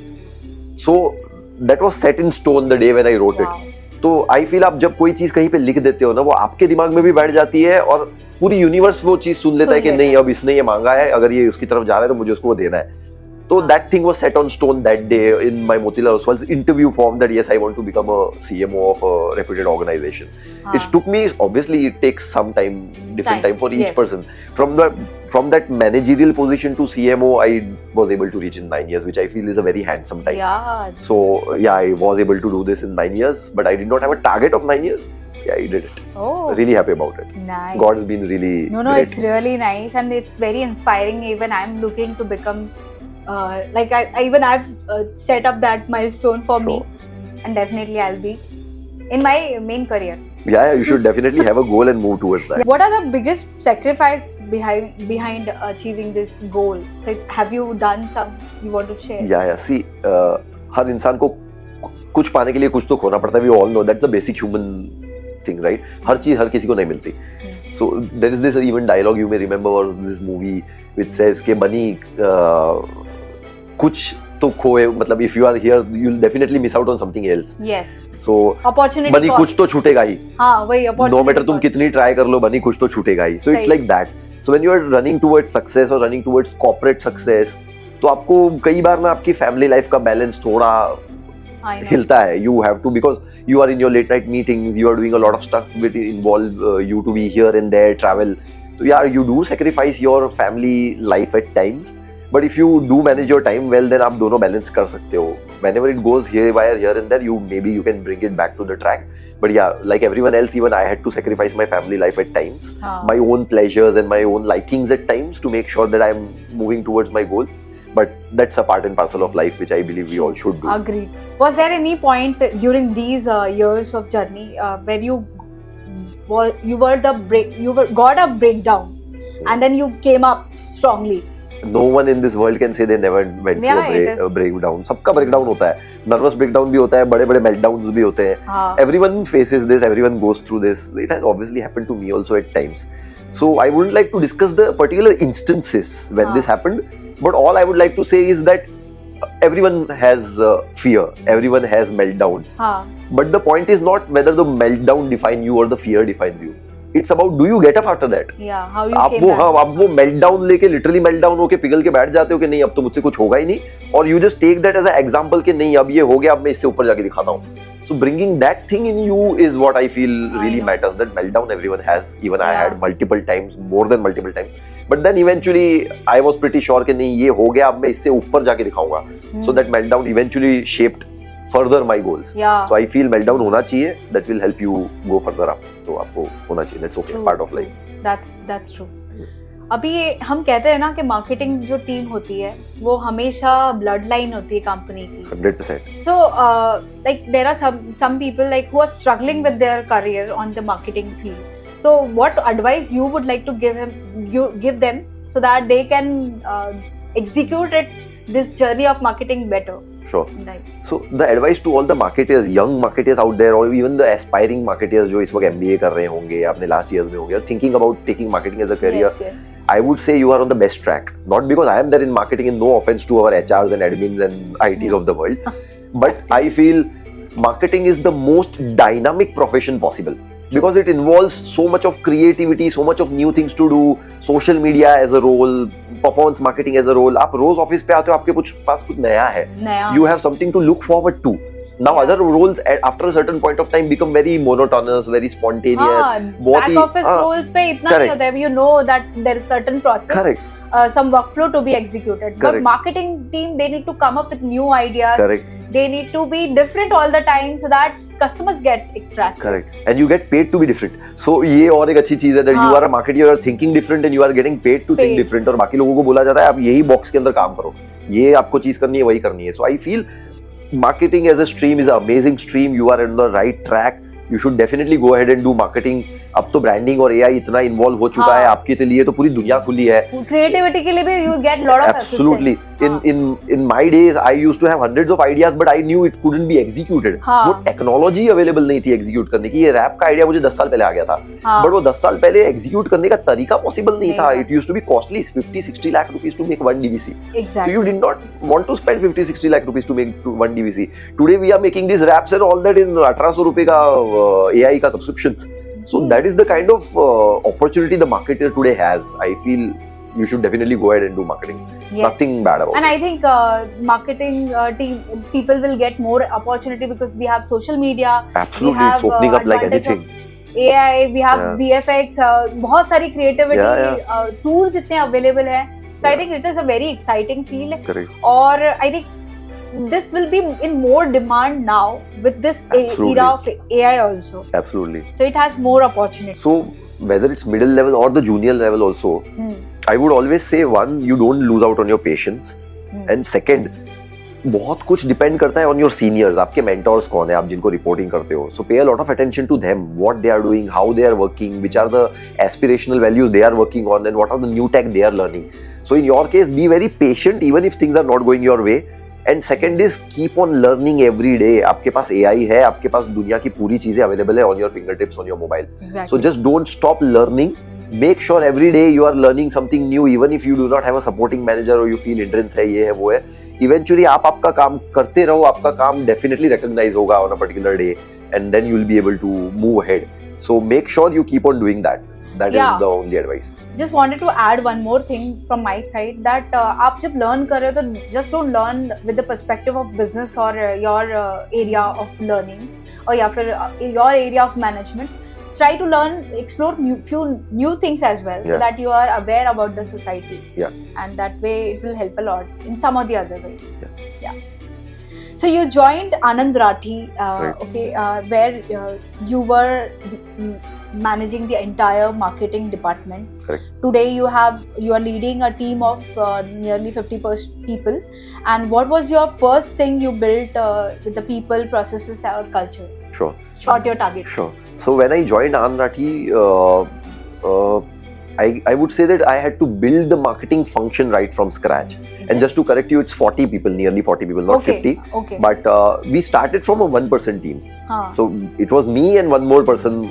Speaker 1: So that was set in stone the day when I wrote
Speaker 2: Wow.
Speaker 1: it. तो I feel आप जब कोई चीज कहीं पे लिख देते हो ना, वो आपके दिमाग में भी बैठ जाती है और पूरी यूनिवर्स वो चीज सुन लेता है कि नहीं, अब इसने ये मांगा है, अगर ये उसकी तरफ जा रहा है तो मुझे उसको वो देना है. So that thing was set on stone that day in my Motilal Oswal's interview form, that yes, I want to become a CMO of a reputed organization. It took me, obviously it takes some time, different time for each
Speaker 2: Yes.
Speaker 1: person. From that managerial position to CMO, I was able to reach in 9 years, which I feel is a very handsome time.
Speaker 2: Yeah.
Speaker 1: So yeah, I was able to do this in 9 years, but I did not have a target of 9 years. Yeah, I did it.
Speaker 2: Oh.
Speaker 1: Really happy about it.
Speaker 2: Nice.
Speaker 1: God's been really
Speaker 2: No,
Speaker 1: great.
Speaker 2: it's really nice and it's very inspiring. Even I'm looking to become, I've set up that milestone for me, and definitely I'll be in my main career.
Speaker 1: Yeah, you should definitely have a goal and move towards that.
Speaker 2: What are the biggest sacrifice behind achieving this goal? So have you done some you want to share?
Speaker 1: Yeah. See, हर इंसान को कुछ पाने के लिए कुछ तो खोना पड़ता है. We all know that's the basic human thing, right? हर चीज हर किसी को नहीं मिलती. So there is this even dialogue you may remember, or this movie which says कि money कुछ तो खोए, मतलब if you are here you'll definitely miss out on something else.
Speaker 2: Yes.
Speaker 1: So
Speaker 2: Opportunity
Speaker 1: money
Speaker 2: cost.
Speaker 1: कुछ तो छूटेगा ही.
Speaker 2: हाँ, वही opportunity.
Speaker 1: No matter तुम
Speaker 2: cost.
Speaker 1: कितनी ट्राई कर लो, money कुछ तो छूटेगा ही. So it's
Speaker 2: सही.
Speaker 1: like that. So when you are running towards success or running towards corporate success, तो आपको कई बार ना आपकी फैमिली लाइफ का बैलेंस थोड़ा
Speaker 2: I know.
Speaker 1: हिलता है. You have to, because you are in your late night meetings, you are doing a lot of stuff which involve you to be here and there, travel. So yeah, you do sacrifice your family life at times, but if you do manage your time well, then आप दोनों balance कर सकते हो. Whenever it goes haywire here and there, you can bring it back to the track. But yeah, like everyone else, even I had to sacrifice my family life at times, my own pleasures and my own likings at times, to make sure that I'm moving towards my goal. But that's a part and parcel of life, which I believe we all should do.
Speaker 2: Agreed. Was there any point during these years of journey where you got a breakdown and then you came up strongly?
Speaker 1: No one in this world can say they never went
Speaker 2: Yeah,
Speaker 1: through
Speaker 2: it
Speaker 1: a
Speaker 2: is.
Speaker 1: breakdown. सबका breakdown होता है. Nervous breakdown भी होता है, बड़े-बड़े meltdowns भी होते हैं.
Speaker 2: हाँ.
Speaker 1: Everyone faces this, everyone goes through this. It has obviously happened to me also at times. So I wouldn't like to discuss the particular instances when this happened, but all I would like to say is that everyone has fear, everyone has meltdowns.
Speaker 2: हाँ.
Speaker 1: But the point is not whether the meltdown defines you or the fear defines you. It's about, do you get up after that?
Speaker 2: Yeah, how you
Speaker 1: आप
Speaker 2: came
Speaker 1: वो
Speaker 2: back.
Speaker 1: हाँ आप वो meltdown लेके literally meltdown होके पिघल के बैठ जाते हो कि नहीं अब तो मुझसे कुछ होगा ही नहीं, और you just take that as an example कि नहीं अब ये हो गया, अब मैं इससे ऊपर जाके दिखाता हूँ. So bringing that thing in you is what I feel really matters. That meltdown everyone has, even I had multiple times, more than multiple times. But then eventually I was pretty sure कि नहीं ये हो गया, अब मैं इससे ऊपर जाके दिखाऊंगा. So that meltdown eventually shaped further my goals.
Speaker 2: Yeah.
Speaker 1: So I feel meltdown होना चाहिए. That will help you go further up. तो आपको होना चाहिए. That's okay.
Speaker 2: True,
Speaker 1: Part of
Speaker 2: true.
Speaker 1: life.
Speaker 2: That's true. अभी हम कहते हैं ना कि मार्केटिंग जो टीम होती है वो हमेशा ब्लड लाइन होती है कंपनी की.
Speaker 1: 100%.
Speaker 2: So like there are some people like who are struggling with their career on the marketing field. So what advice you would like to give them so that they can execute this journey of marketing better?
Speaker 1: Sure.
Speaker 2: Right.
Speaker 1: So the advice to all the marketers, young marketers out there, or even the aspiring marketers जो इस वक्त MBA कर रहे होंगे, अपने last years में होंगे, thinking about taking marketing as a career,
Speaker 2: Yes.
Speaker 1: I would say you are on the best track. Not because I am there in marketing, and no offense to our HRs and admins and ITs of the world, but I feel marketing is the most dynamic profession possible. Because it involves so much of creativity, so much of new things to do, social media as a role, performance marketing as a role. आप रोज office पे आते हो, आपके पास कुछ नया है. You have something to look forward to. Now other roles after a certain point of time become very monotonous, very spontaneous.
Speaker 2: Back office roles पे इतना नहीं होता है. You know that there is certain process.
Speaker 1: Correct.
Speaker 2: Some workflow to be executed. But
Speaker 1: Correct.
Speaker 2: marketing team, they need to come up with new ideas.
Speaker 1: Correct.
Speaker 2: they need to be different all the time so that customers get attracted.
Speaker 1: Correct. And you get paid to be different. So ये और एक अच्छी चीज है that you
Speaker 2: हाँ.
Speaker 1: are a marketer, you are thinking different and you are getting paid to think
Speaker 2: Paid.
Speaker 1: different. और बाकी लोगों को बोला जाता है आप यही बॉक्स के अंदर काम करो, ये आपको चीज करनी है वही करनी है. So I feel marketing as a stream is an amazing stream. You are on the right track. You should definitely go ahead and do marketing. अब तो ब्रांडिंग और AI इतना इन्वॉल्व हो चुका है आपके लिए, तो पूरी दुनिया खुली है.
Speaker 2: Creativity के लिए भी you get lot of
Speaker 1: Absolutely.
Speaker 2: assistance.
Speaker 1: In my days, I used to have hundreds of ideas, but I knew it couldn't be executed.
Speaker 2: हाँ.
Speaker 1: वो टेक्नोलॉजी अवेलेबल नहीं थी एग्जीक्यूट करने की. ये रैप का आइडिया मुझे 10 साल पहले आ गया था,
Speaker 2: हाँ.
Speaker 1: बट वो 10 साल पहले एग्जीक्यूट करने का तरीका पॉसिबल नहीं था.
Speaker 2: नहीं
Speaker 1: it used to be costly 50-60 lakh rupees to make 1 DVC. So
Speaker 2: Exactly.
Speaker 1: you did not want to spend 50-60 lakh rupees to make 1 DVC. Today we are making these raps and all that in 1800 रुपए का AI का subscriptions. So that is the kind of opportunity the marketer today has. I feel you should definitely go ahead and do marketing.
Speaker 2: Yes.
Speaker 1: Nothing bad about
Speaker 2: And
Speaker 1: it.
Speaker 2: I think marketing team people will get more opportunity because we have social media,
Speaker 1: Absolutely,
Speaker 2: we have,
Speaker 1: it's opening up like
Speaker 2: advantage
Speaker 1: anything.
Speaker 2: AI, we have
Speaker 1: Yeah.
Speaker 2: VFX, बहुत सारी creativity
Speaker 1: Yeah,
Speaker 2: tools इतने available है. So I think it is a very exciting field.
Speaker 1: Correct.
Speaker 2: और I think this will be in more demand now with this
Speaker 1: Absolutely.
Speaker 2: era of AI also.
Speaker 1: Absolutely.
Speaker 2: So it has more opportunity.
Speaker 1: So whether it's middle level or the junior level also, I would always say one, you don't lose out on your patience. And second, बहुत कुछ depend करता है on your seniors. आपके mentors कौन है, आप जिनको reporting करते हो. So pay a lot of attention to them, what they are doing, how they are working, which are the aspirational values they are working on, and what are the new tech they are learning. So in your case be very patient even if things are not going your way. And second is keep on learning every day. आपके पास AI है, आपके पास दुनिया की पूरी चीजें available है on your finger tips on your mobile.
Speaker 2: Exactly.
Speaker 1: So just don't stop learning. Make sure every day you are learning something new, even if you do not have a supporting manager or you feel hindrance है, ये है वो है. Eventually आप आपका काम करते रहो, आपका काम definitely recognize होगा on a particular day, and then you will be able to move ahead. So make sure you keep on doing that. That
Speaker 2: Yeah.
Speaker 1: is the only advice.
Speaker 2: Just wanted to add one more thing from my side that आप जब learn कर रहे हो तो just don't learn with the perspective of business or your area of learning or या फिर your area of management. Try to learn, explore few new things as well, so
Speaker 1: Yeah.
Speaker 2: that you are aware about the society.
Speaker 1: Yeah.
Speaker 2: And that way it will help a lot in some or the other way.
Speaker 1: Yeah.
Speaker 2: So you joined Anand Rathi,
Speaker 1: Right.
Speaker 2: okay, where you were managing the entire marketing department.
Speaker 1: Correct.
Speaker 2: Today you are leading a team of nearly 50 people. And what was your first thing you built with the people, processes, or culture?
Speaker 1: Sure.
Speaker 2: Short your target.
Speaker 1: Sure. So when I joined Anand Rathi, I would say that I had to build the marketing function right from scratch. And just to correct you, it's 40 people, nearly 40 people, not
Speaker 2: Okay.
Speaker 1: 50.
Speaker 2: Okay.
Speaker 1: But we started from a 1% team.
Speaker 2: हाँ.
Speaker 1: So it was me and one more person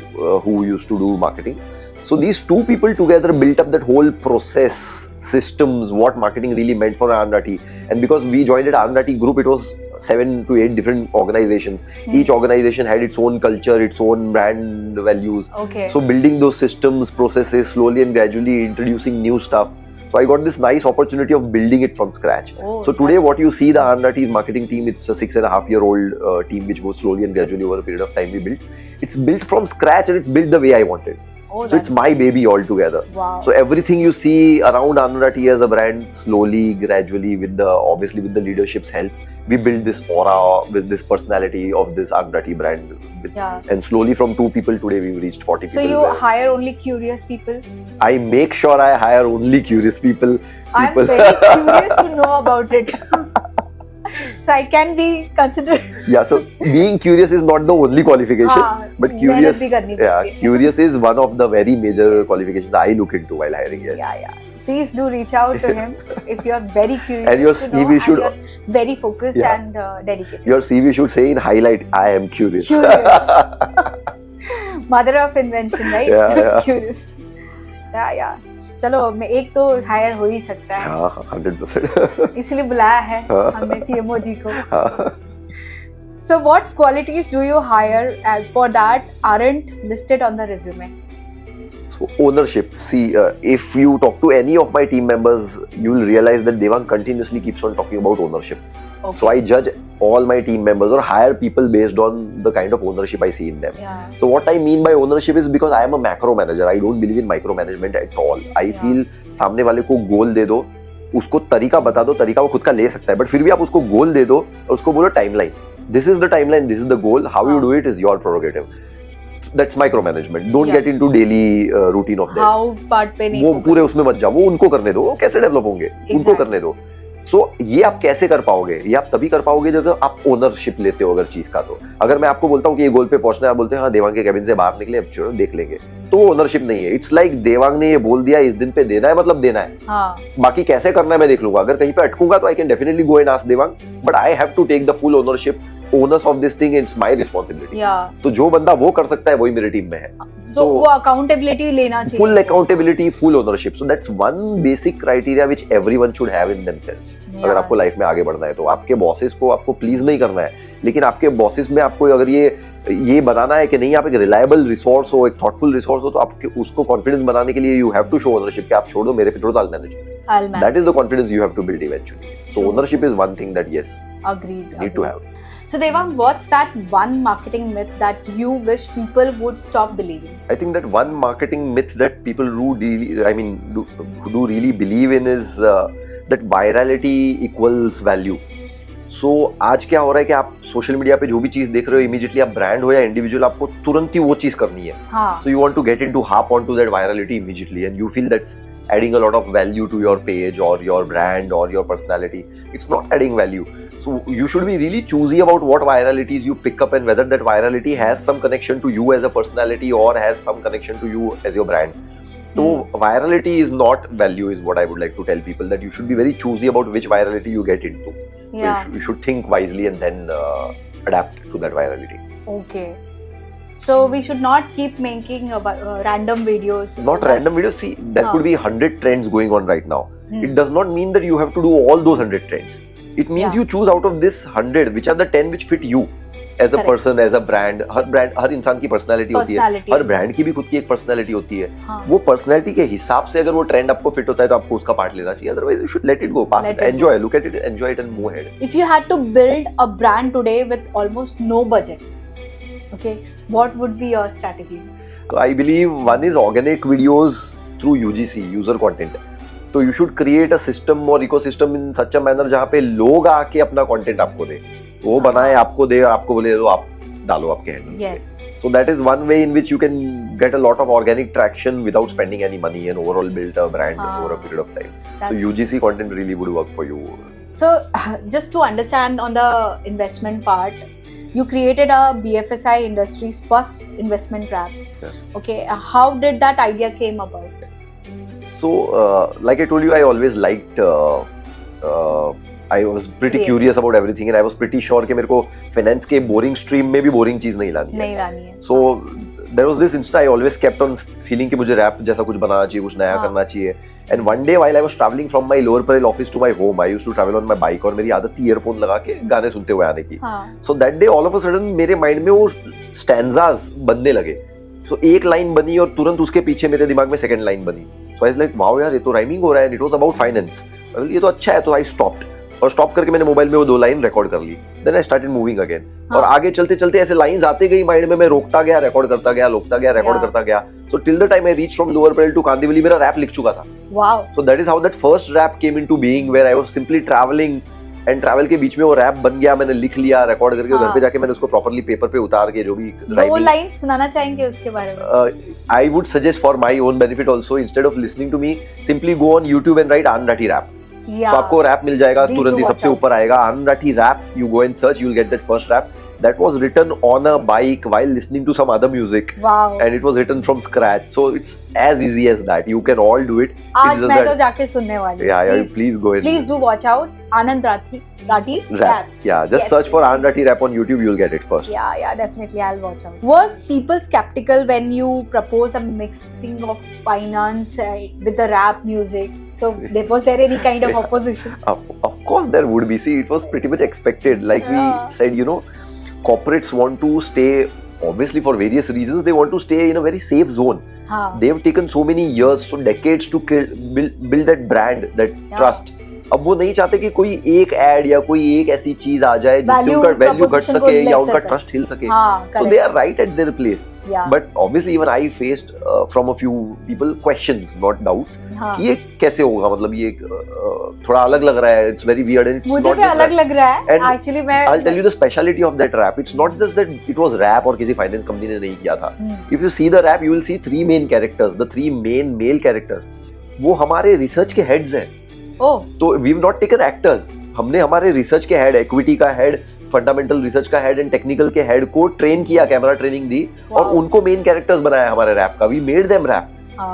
Speaker 1: who used to do marketing. So these two people together built up that whole process, systems, what marketing really meant for Anand Rathi. And because we joined at Anand Rathi group, it was 7 to 8 different organizations. Each organization had its own culture, its own brand values.
Speaker 2: Okay.
Speaker 1: So building those systems, processes, slowly and gradually introducing new stuff. So I got this nice opportunity of building it from scratch.
Speaker 2: Oh,
Speaker 1: So today what you see, the Anand Rathi marketing team, it's a 6.5-year-old team which was slowly and gradually over a period of time we built. It's built from scratch and it's built the way I wanted.
Speaker 2: Oh,
Speaker 1: So it's my baby altogether.
Speaker 2: wow.
Speaker 1: So everything you see around Anand Rathi as a brand, slowly, gradually, obviously with the leadership's help, we build this aura with this personality of this Anand Rathi brand.
Speaker 2: Yeah.
Speaker 1: And slowly from 2 people today we've reached 40
Speaker 2: So
Speaker 1: people.
Speaker 2: you
Speaker 1: where
Speaker 2: hire only curious people?
Speaker 1: I make sure I hire only curious people.
Speaker 2: I'm very curious to know about it. So I can be considered.
Speaker 1: Yeah, so being curious is not the only qualification,
Speaker 2: हाँ,
Speaker 1: but
Speaker 2: मेहनत
Speaker 1: curious,
Speaker 2: भी करनी
Speaker 1: yeah,
Speaker 2: पड़ती है.
Speaker 1: curious is one of the very major qualifications I look into while hiring. Yes.
Speaker 2: Yeah. Please do reach out to him if you are very curious.
Speaker 1: And your
Speaker 2: to know
Speaker 1: CV
Speaker 2: and
Speaker 1: should-
Speaker 2: you're very focused
Speaker 1: Yeah.
Speaker 2: and dedicated.
Speaker 1: Your CV should say in highlight, I am curious.
Speaker 2: Curious. Mother of invention, right?
Speaker 1: Yeah.
Speaker 2: Curious. Yeah. चलो मैं एक तो higher हो ही सकता है,
Speaker 1: हाँ, 100%.
Speaker 2: इसलिए बुलाया है
Speaker 1: हाँ.
Speaker 2: हमने CMO जी को.
Speaker 1: हाँ.
Speaker 2: So what qualities do you hire for that aren't listed on the resume?
Speaker 1: So ownership. See, if you talk to any of my team members, you will realize that Devang continuously keeps on talking about ownership.
Speaker 2: Okay.
Speaker 1: So I judge all my team members or hire people based on the kind of ownership I see in them.
Speaker 2: Yeah.
Speaker 1: So what I mean by ownership is because I am a macro manager. I don't believe in micromanagement at all. I
Speaker 2: Yeah.
Speaker 1: feel सामने वाले को goal दे दो, उसको तरीका बता दो, तरीका वो खुद का ले सकता है, बट फिर भी आप उसको गोल दे दो और उसको बोलो timeline, this is the timeline, this is the goal, how you do it is your prerogative. That's micro management. Don't get into daily routine of
Speaker 2: how part पे नहीं,
Speaker 1: वो पूरे उसमें मत जाओ, वो उनको करने दो, वो कैसे डेवलप होंगे, उनको करने दो. सो ये आप कैसे कर पाओगे? ये आप तभी कर पाओगे जब आप ओनरशिप लेते हो अगर चीज का. तो अगर मैं आपको बोलता हूँ कि ये गोल पे पहुंचना है, आप बोलते हैं हाँ देवांग के केबिन से बाहर निकले, अब छोड़ो देख लेंगे, तो ओनरशिप नहीं है. इट्स लाइक देवांग ने ये बोल दिया इस दिन पे देना है, मतलब देना है. बाकी कैसे करना है मैं देख लूंगा. अगर कहीं पे अटकूंगा तो I can definitely go and ask Devang, but I have to take the full ownership, owners of this thing, it's my responsibility. तो जो बंदा वो कर सकता है वही मेरी टीम में है.
Speaker 2: So वो अकाउंटेबिलिटी लेना चाहिए,
Speaker 1: full accountability, full ownership. So that's one basic criteria which everyone should have in themselves. अगर आपको लाइफ में आगे बढ़ना है तो आपके बॉसेस को आपको प्लीज नहीं करना है, लेकिन आपके बॉसेस में आपको अगर ये बनाना है कि नहीं आप एक रिलायबल रिसोर्स हो, एक थॉटफुल रिसोर्स हो, तो आपके उसको कॉन्फिडेंस बनाने के लिए you have to show ownership कि आप छोड़ दो, मेरे पे छोड़ दो, I'll manage. That is the confidence you have to build eventually. So ownership is one thing that yes, need to have.
Speaker 2: So Devang, what's that one marketing myth that you wish people would stop believing?
Speaker 1: I think that one marketing myth that people do really believe in is that virality equals value. So आज क्या हो रहा है कि आप social media पे जो भी चीज देख रहे हो, इमीडिएटली आप ब्रांड हो या इंडिविजुअल, आपको तुरंत ही वो चीज करनी है. So you want to get into hop onto that virality immediately and you feel that's adding a lot of value to your page or your brand or your personality. It's not adding value. So you should be really choosy about what viralities you pick up and whether that virality has some connection to you as a personality or has some connection to you as your brand. So virality is not value is what I would like to tell people, that you should be very choosy about which virality you get into.
Speaker 2: Yeah.
Speaker 1: You should think wisely and then adapt to that virality.
Speaker 2: Okay. So we should not keep making random videos.
Speaker 1: Not random videos. See, there could be 100 trends going on right now. It does not mean that you have to do all those 100 trends. It means you choose out of this 100 which are the 10 which fit you as a person, as a brand. हर इंसान की personality होती है, हर brand की भी खुद की एक personality होती है. वो पर्सनालिटी के हिसाब से अगर वो ट्रेंड आपको फिट होता है तो आपको उसका पार्ट लेना चाहिए. Otherwise you should let it go, pass it, enjoy, look at it, enjoy it and move ahead.
Speaker 2: If you had to build a brand today with almost no budget, okay, what would be your strategy?
Speaker 1: So I believe one is organic videos through UGC, user content. तो you should create a system और ecosystem in such a manner जहाँ पे लोग आके अपना content आपको दे, वो बनाए, आपको दे और आपको बोले लो आप डालो आपके हैंडल्स पे. सो that is one way in which you can get a lot of organic traction without spending any money and overall build a brand over a period of time. So UGC content really would work for you.
Speaker 2: So just to understand on the investment part, you created a BFSI industry's first investment wrap. Okay, how did that idea came about?
Speaker 1: So, like I told you, I always liked. I was pretty curious about everything, and I was pretty sure कि मेरे को finance के boring stream में भी boring चीज नहीं लानी है. So there was this instant I always kept on feeling कि मुझे rap जैसा कुछ बनाना चाहिए, कुछ नया करना चाहिए. And one day while I was traveling from my Lower Parel office to my home, I used to travel on my bike और मेरी आदत थी earphone लगा के गाने सुनते हुए आने की. So that day all of a sudden मेरे mind में वो stanzas बनने लगे. So एक लाइन बनी और तुरंत उसके पीछे मेरे दिमाग में सेकंड लाइन बनी. So I was like, wow यार ये तो राइमिंग हो रहा है, and it was about finance. ये तो अच्छा है. तो I stopped और स्टॉप करके मैंने मोबाइल में वो 2 लाइन रिकॉर्ड कर ली. Then I started moving again. और आगे चलते चलते ऐसे लाइंस आते गई माइंड में, मैं रोकता गया, रिकॉर्ड करता गया, रोकता गया, रिकॉर्ड करता गया. So till the time I reach from Lower Parel to Kandivali मेरा रैप लिख चुका था. Wow. So that is how that first rap came into being, where I was simply travelling and travel के बीच में वो रैप बन गया. मैंने लिख लिया, रिकॉर्ड करके घर पे जाके मैंने उसको प्रॉपर्ली पेपर पे उतार के जो भी
Speaker 2: राइमिंग. 2 लाइन सुनाना चाहेंगे उसके बारे में?
Speaker 1: I would suggest for my own benefit also, instead of listening to me, simply go on YouTube and write अनराठी रैप. So आपको रैप मिल जाएगा, तुरंत ही सबसे ऊपर आएगा अनराठी rap. You go and search, you will get that first rap that was written on a bike while listening to some other music.
Speaker 2: Wow.
Speaker 1: And it was written from scratch. So it's as easy as that. You can all do it.
Speaker 2: आज मैं तो जाके सुनने वाली.
Speaker 1: Yeah, please go ahead.
Speaker 2: Please do watch out. Anand Rathi rap.
Speaker 1: Yeah, just search for Anand Rathi rap on YouTube. You'll get it first.
Speaker 2: Yeah, definitely. I'll watch out. Was people skeptical when you propose a mixing of finance with the rap music? So was there any kind of opposition?
Speaker 1: Of course there would be. See, it was pretty much expected. Like we said, corporates want to stay, obviously for various reasons, they want to stay in a very safe zone. They've taken so many years, so decades to build that brand, that trust. अब वो नहीं चाहते कि कोई एक add या कोई एक ऐसी चीज आ जाए जिससे उनका वैल्यू घट सके या उनका ट्रस्ट हिल सके. तो they are right at their place.
Speaker 2: Yeah.
Speaker 1: But obviously even I faced from a few people questions, not doubts,
Speaker 2: हाँ.
Speaker 1: कि ये कैसे होगा, मतलब ये थोड़ा अलग लग रहा है, it's very weird and it's
Speaker 2: मुझे
Speaker 1: not
Speaker 2: भी
Speaker 1: just
Speaker 2: अलग
Speaker 1: rap.
Speaker 2: लग रहा है
Speaker 1: And
Speaker 2: एक्चुअली. मैं
Speaker 1: I'll tell you the speciality of that rap. It's not just that it was rap और किसी finance company ने नहीं किया था. If you see the rap, you will see three main characters. The three main male characters, वो हमारे research के heads हैं.
Speaker 2: Oh.
Speaker 1: तो we've not taken actors. हमने हमारे research के head, equity का head, फंडामेंटल रिसर्च का हेड एंड टेक्निकल के हेड को ट्रेन किया, कैमरा ट्रेनिंग दी और उनको मेन कैरेक्टर्स बनाया हमारे रैप का. We made them rap.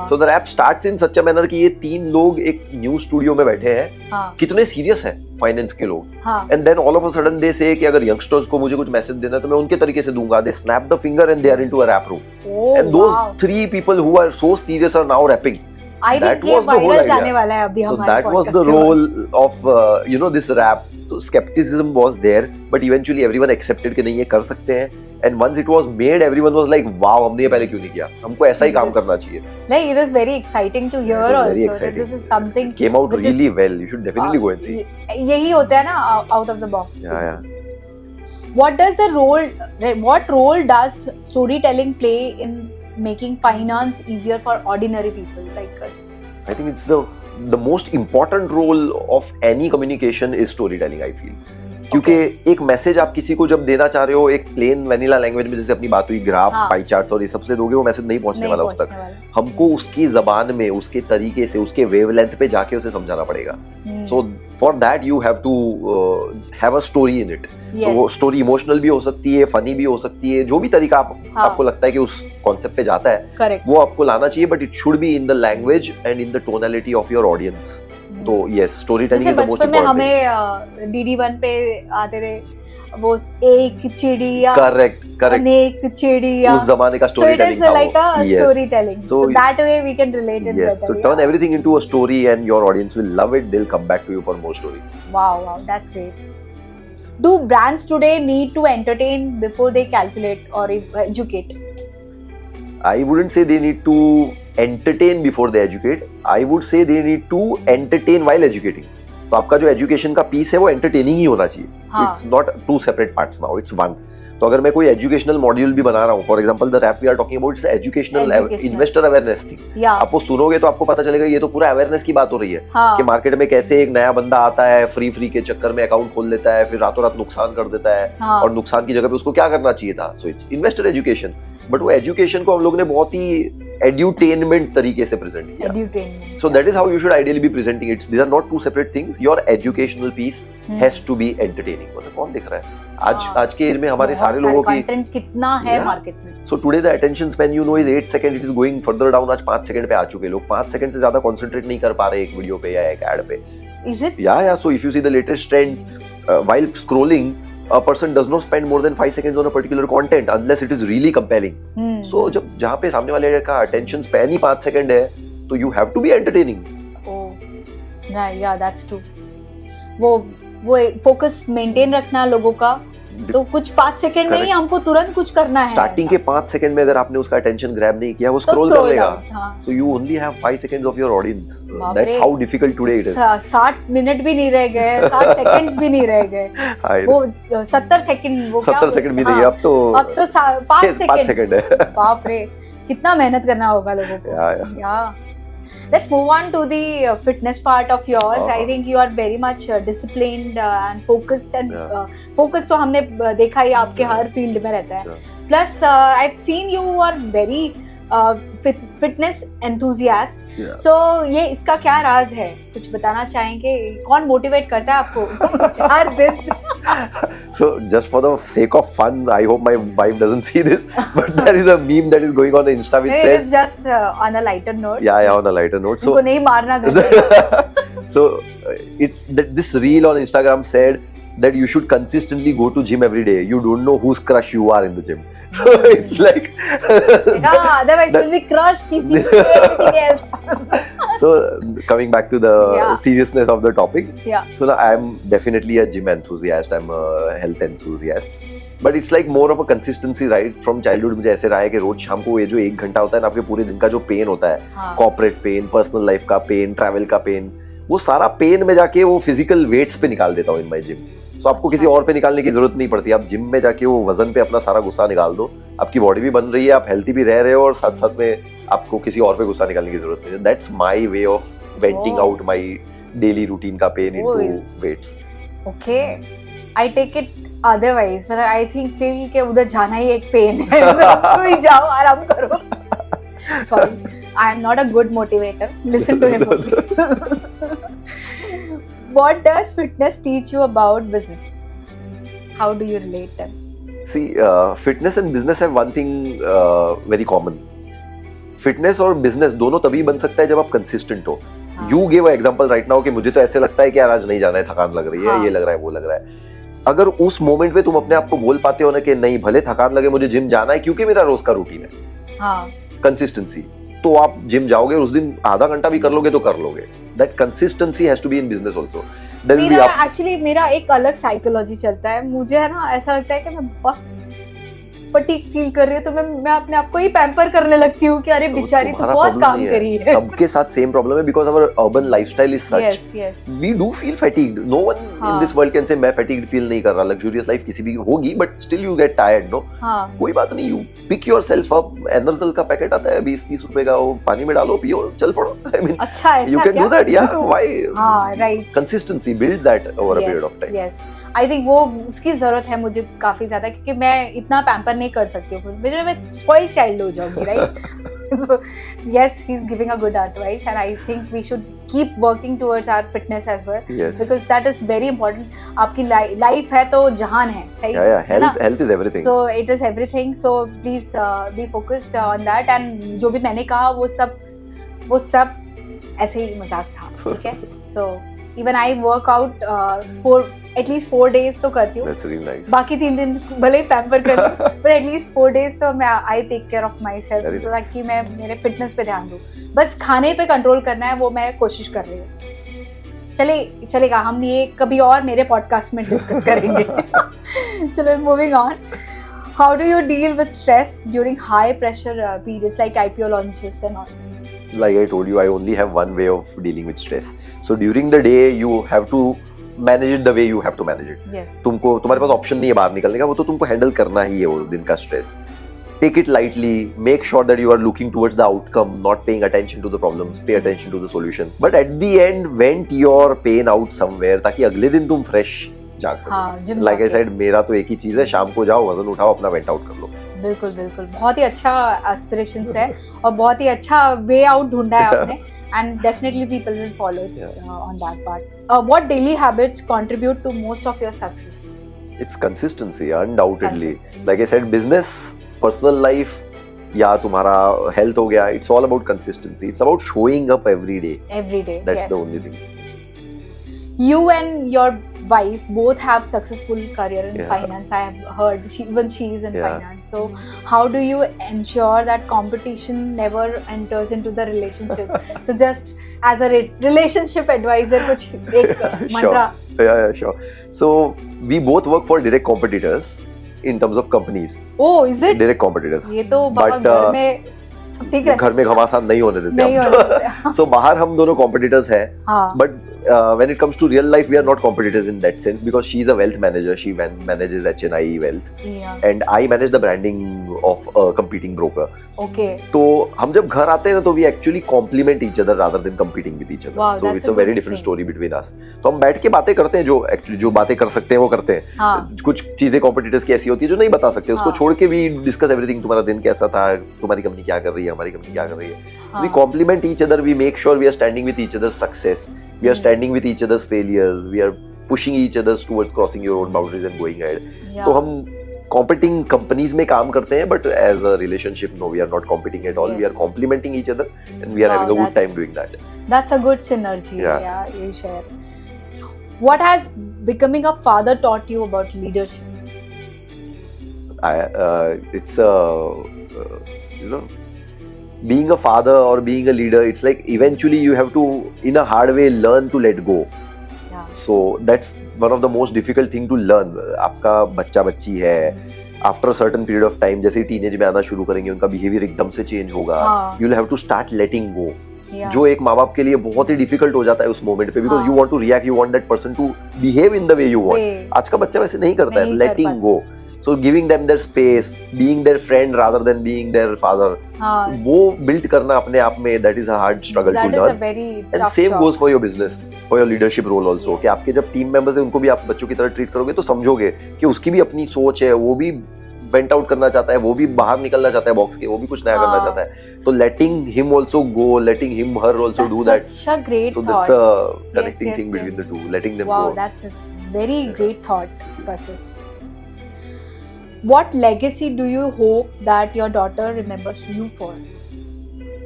Speaker 1: So the rap starts in such a manner कि ये तीन लोग एक न्यूज स्टूडियो में बैठे हैं. कितने सीरियस है फाइनेंस के लोग. And then all of a sudden they say कि अगर यंगस्टर्स को मुझे कुछ मैसेज देना है तो मैं उनके तरीके से दूंगा. They snap the finger and they are into a rap room. And those three people who are so serious are now rapping.
Speaker 2: That was the whole idea. So
Speaker 1: that was the role of this rap. So skepticism was there, but eventually everyone accepted कि नहीं ये कर सकते हैं. And once it was made, everyone was like, wow, हमने ये पहले क्यों नहीं किया? हमको ऐसा ही काम करना चाहिए.
Speaker 2: Like it is very exciting to hear also.
Speaker 1: Very exciting.
Speaker 2: This is something
Speaker 1: came out really well. You should definitely go and see.
Speaker 2: यही होता है ना, out of the box.
Speaker 1: Yeah.
Speaker 2: What role does storytelling play in making finance easier for ordinary people like us?
Speaker 1: I think it's the most important role of any communication is storytelling, I feel. क्योंकि एक message आप किसी को जब देना चाह रहे हो एक प्लेन वैनिला लैंग्वेज में, जैसे अपनी बात हुई ग्राफ्स, पाई चार्ट्स और ये सबसे दोगे, वो मैसेज नहीं पहुंचने वाला उस तक. हमको उसकी जबान में, उसके तरीके से, उसके वेवलेंथ पे जाके उसे समझाना पड़ेगा. So for that you have to have a story in it. तो वो स्टोरी इमोशनल भी हो सकती है, फनी भी हो सकती है, जो भी तरीका आपको लगता है कि उस कॉन्सेप्ट पे जाता है, वो आपको लाना चाहिए. But it should be in the language and in the tonality of your audience. तो yes, story telling is the most important.
Speaker 2: हमें DD1 पे आते थे वो एक चिड़िया,
Speaker 1: करेक्ट
Speaker 2: अनेक चिड़िया,
Speaker 1: उस जमाने का स्टोरी टेलिंग था.
Speaker 2: So it is like a storytelling. So that way we can relate it better.
Speaker 1: So turn everything into a story and your audience will love it. They'll come back to you for more stories.
Speaker 2: Wow, that's great. Do brands today need to entertain before they calculate or educate?
Speaker 1: I wouldn't say they need to entertain before they educate. I would say they need to entertain while educating. तो आपका जो education का piece है वो entertaining ही होना चाहिए. It's not two separate parts now, it's one. तो अगर मैं कोई एजुकेशनल मॉड्यूल भी बना रहा हूँ, for example the rap we are talking about, it's educational investor awareness thing. आप वो सुनोगे तो आपको पता चलेगा ये तो पूरा अवेयरनेस की बात हो रही है कि मार्केट में कैसे एक नया बंदा आता है, फ्री के चक्कर में अकाउंट खोल लेता है, फिर रातों रात नुकसान कर देता है और नुकसान की जगह पे उसको क्या करना चाहिए था. So it's investor education. But वो एजुकेशन को हम लोग ने बहुत ही edutainment तरीके से प्रेजेंट किया. So that is how you should ideally be presenting it. These are not two separate things. Your educational piece has to be entertaining. मतलब कौन देख रहा है आज के एज में हमारे सारे लोगों की
Speaker 2: कंटेंट कितना है मार्केट में.
Speaker 1: So today the attention span you know is 8 seconds. It is going further down. आज 5 सेकंड पे आ चुके लोग. 5 सेकंड से ज्यादा कंसंट्रेट नहीं कर पा रहे एक वीडियो पे या एक एड पे.
Speaker 2: Is it?
Speaker 1: Yeah. So if you see the latest trends, while scrolling, a person does not spend more than 5 seconds on a particular content unless it is really compelling. So जब जहाँ पे सामने वाले का attention span ही 5 second है, तो you have to be entertaining.
Speaker 2: Yeah, that's true. वो focus maintain रखना लोगों का, तो कुछ 5 सेकंड में ही हमको तुरंत कुछ करना है.
Speaker 1: स्टार्टिंग के 5 सेकंड में अगर आपने उसका अटेंशन ग्रैब नहीं किया, वो स्क्रॉल कर लेगा. So you only have 5 seconds of your audience. That's how difficult today it is. 60
Speaker 2: minute भी नहीं रह गए, 60 सेकंड्स भी नहीं रह गए. वो 70 सेकंड, वो
Speaker 1: 70 सेकंड भी नहीं, अब तो 5 सेकंड है.
Speaker 2: बाप रे, कितना मेहनत करना होगा लोगों को. या let's move on to the fitness part of yours. I think you are very much disciplined and focused and focus तो हमने देखा ही आपके हर फील्ड में रहता है. Plus I've seen you are very fitness enthusiast. So ये इसका क्या राज है, कुछ बताना चाहेंगे? कौन मोटिवेट करता है आपको हर दिन?
Speaker 1: So just for the sake of fun, I hope my wife doesn't see this, but there is a meme that is going on the Insta which says,
Speaker 2: it is just on a lighter note.
Speaker 1: Yeah, on a lighter note. So
Speaker 2: उनको नहीं मारना घर.
Speaker 1: So it's this reel on Instagram said that you should consistently go to gym every day. You don't know whose crush you are in the gym. So it's like
Speaker 2: otherwise you'll be crushed if you say anything else.
Speaker 1: So coming back to the seriousness of the topic. So now I'm definitely a gym enthusiast. I'm a health enthusiast. But it's like more of a consistency, right? From childhood मुझे ऐसे रहा है कि रोज शाम को ये जो 1 घंटा होता है ना, आपके पूरे दिन का जो पेन होता है, कॉर्पोरेट पेन, पर्सनल लाइफ का पेन, ट्रैवल का पेन, वो सारा पेन में जाके वो फिजिकल वेट्स पे निकाल देता हूँ इन माय जिम. सो आपको किसी और पे निकालने की जरूरत नहीं पड़ती. आप जिम में जाके वो वजन पे अपना सारा गुस्सा निकाल दो आपकी बॉडी भी बन रही है, आप हेल्थी भी रह रहे हो और साथ साथ में आपको किसी और पे गुस्सा निकालने की जरूरत नहीं है. That's my way of venting out my daily routine का pain into weights.
Speaker 2: Okay, I take it otherwise. मतलब आई थिंक फील के उधर जाना ही एक पेन है. तो ही जाओ, आराम करो. Sorry, I am not a good motivator. Listen to him. What does fitness teach you about business? How do you relate them?
Speaker 1: See, fitness and business have one thing very common. Fitness और business दोनों तभी बन सकता है जब आप consistent हो. You gave an example right now कि मुझे तो ऐसे लगता है कि यार आज नहीं जाना है, थकान लग रही है, ये लग रहा है, वो लग रहा है. अगर उस मोमेंट पे तुम अपने आप को बोल पाते हो ना कि नहीं भले थकान लगे मुझे जिम जाना है क्योंकि मेरा रोज का रूटीन है, कंसिस्टेंसी, तो आप जिम जाओगे और उस दिन आधा घंटा भी कर लोगे तो कर लोगे. That consistency has to be in business also.
Speaker 2: Actually मेरा एक अलग साइकोलॉजी चलता है. मुझे है ना ऐसा लगता है कि मैं बहुत फटीग फील कर रही हूँ तो मैं अपने आप को ही पैम्पर करने लगती हूँ कि अरे बेचारी तो बहुत काम करी है.
Speaker 1: सबके साथ सेम प्रॉब्लम है because our urban lifestyle is such. We do feel fatigued. No one in this world can say मैं फैटिग्ड फील नहीं कर रहा. लग्जरियस लाइफ किसी भी होगी but still you get tired. No, कोई बात नहीं. You pick yourself up. Enerzal का पैकेट आता है 20-30 रुपए का, वो पानी में डालो, पियो, चल पड़ो. आई मीन
Speaker 2: अच्छा, ऐसा
Speaker 1: you can do that. Yeah, why?
Speaker 2: Right.
Speaker 1: Consistency, build that over a period of time.
Speaker 2: Yes. I think वो उसकी जरूरत है मुझे काफी ज्यादा, क्योंकि मैं इतना पैम्पर नहीं कर सकती हूँ. मैं स्पॉइल्ड चाइल्ड हो जाऊंगी. Right. So yes, he is giving a good advice and I think we should keep working towards our fitness as well because that is very important. आपकी लाइफ है तो जहान है. सही है ना?
Speaker 1: Health is everything.
Speaker 2: So it is everything. So please be focused on that. And जो भी मैंने कहा वो सब ऐसे ही मजाक था. ठीक है. So even I work out for at least 4 days तो करती हूँ.
Speaker 1: That's really nice.
Speaker 2: बाकी 3 दिन भले ही पैम्पर कर लूँ but at least 4 days तो मैं I take care of myself ताकि मैं मेरे फिटनेस पे ध्यान दूँ. बस खाने पे कंट्रोल करना है, वो मैं कोशिश कर रही हूँ. चलेगा, हम ये कभी और मेरे पॉडकास्ट में डिस्कस करेंगे. चलो, moving on. How do you deal with stress during high pressure periods like IPO launches and all?
Speaker 1: Like I told you, I only have one way of dealing with stress. So during the day, you have to manage it the way you have to manage it.
Speaker 2: Yes.
Speaker 1: तुम्हारे पास option नहीं है बाहर निकलने का, वो तो तुमको handle करना ही है वो दिन का stress. Take it lightly. Make sure that you are looking towards the outcome, not paying attention to the problems. Pay attention to the solution. But at the end, vent your pain out somewhere ताकि अगले दिन तुम fresh जाग सको. Like I said, मेरा तो एक ही चीज है, शाम को जाओ, वजन उठाओ, अपना वेंट आउट कर लो.
Speaker 2: बिल्कुल. बहुत ही अच्छा एस्पिरेशंस है और बहुत ही अच्छा वे आउट ढूंढा है आपने. And definitely people will follow on that part. What daily habits contribute to most of your success?
Speaker 1: It's consistency, undoubtedly. Like I said, business, personal life, या तुम्हारा health हो गया. It's all about consistency. It's about showing up every day. That's the only thing.
Speaker 2: You and your wife both have successful career in finance. I have heard even she is in finance. So how do you ensure that competition never enters into the relationship? So just as a relationship advisor, कुछ एक mantra.
Speaker 1: Sure. So we both work for direct competitors in terms of companies.
Speaker 2: Oh, is it?
Speaker 1: Direct competitors.
Speaker 2: ये तो बाबा घर में सब ठीक है.
Speaker 1: घर में घमासान नहीं होने देते हम. So बाहर हम दोनों competitors हैं. But when it comes to real life, we are not competitors in that sense because she's a wealth manager. She manages HNI Wealth, and I manage the branding of a competing broker.
Speaker 2: Okay.
Speaker 1: तो हम जब घर आते हैं ना तो we actually complement each other rather than competing with each other.
Speaker 2: Wow,
Speaker 1: so it's a very different story between us. तो हम बैठ के बातें करते हैं, जो बातें कर सकते हैं वो करते हैं. कुछ चीजें competitors की ऐसी होती है जो नहीं बता सकते, उसको छोड़ के we discuss everything. तुम्हारा दिन कैसा था, तुम्हारी कंपनी क्या कर रही है, हमारी कंपनी क्या कर रही है. So we complement each other. We make sure we are standing with each other's success. We are standing with each other's failures. We are pushing each other towards crossing your own boundaries and going ahead. तो हम competing companies में काम करते हैं, but as a relationship, no, we are not competing at all. We are complementing each other, and we are having a good time doing that.
Speaker 2: That's a good synergy. Yeah, you share. What has becoming a father taught you about leadership?
Speaker 1: It's being a father or being a leader, it's like eventually you have to, in a hard way, learn to let go. So that's one of the most difficult thing to learn. आपका बच्चा बच्ची है, after a certain period of time, जैसे teenage में आना शुरू करेंगे, उनका बिहेवियर एकदम से चेंज होगा. You'll have to start letting go. जो एक माँ बाप के लिए बहुत ही डिफिकल्ट हो जाता है उस मोमेंट पे, because you want to react, you want that person to behave in the way you want. आज का बच्चा वैसे नहीं करता है. लेटिंग गो. So giving them their space, being their friend rather than being their father,
Speaker 2: हाँ,
Speaker 1: वो build करना अपने आप में, that is a hard struggle to
Speaker 2: that is a
Speaker 1: learn.
Speaker 2: very
Speaker 1: And
Speaker 2: tough
Speaker 1: same
Speaker 2: job.
Speaker 1: goes for your business, for your leadership role also.
Speaker 2: Yes.
Speaker 1: कि आपके जब team members हैं उनको भी आप बच्चों की तरह ट्रीट करोगे तो समझोगे कि उसकी भी अपनी सोच है, वो भी वेंट आउट करना चाहता है, वो भी बाहर निकलना चाहता है बॉक्स के, वो भी कुछ नया करना
Speaker 2: हाँ.
Speaker 1: चाहता है. तो letting him also go, letting him her also do that.
Speaker 2: That's such a great
Speaker 1: So
Speaker 2: thought.
Speaker 1: that's a connecting
Speaker 2: yes,
Speaker 1: thing between
Speaker 2: yes.
Speaker 1: the two, letting them
Speaker 2: Wow,
Speaker 1: go.
Speaker 2: that's a very great thought process. What legacy do you hope that your daughter remembers you for?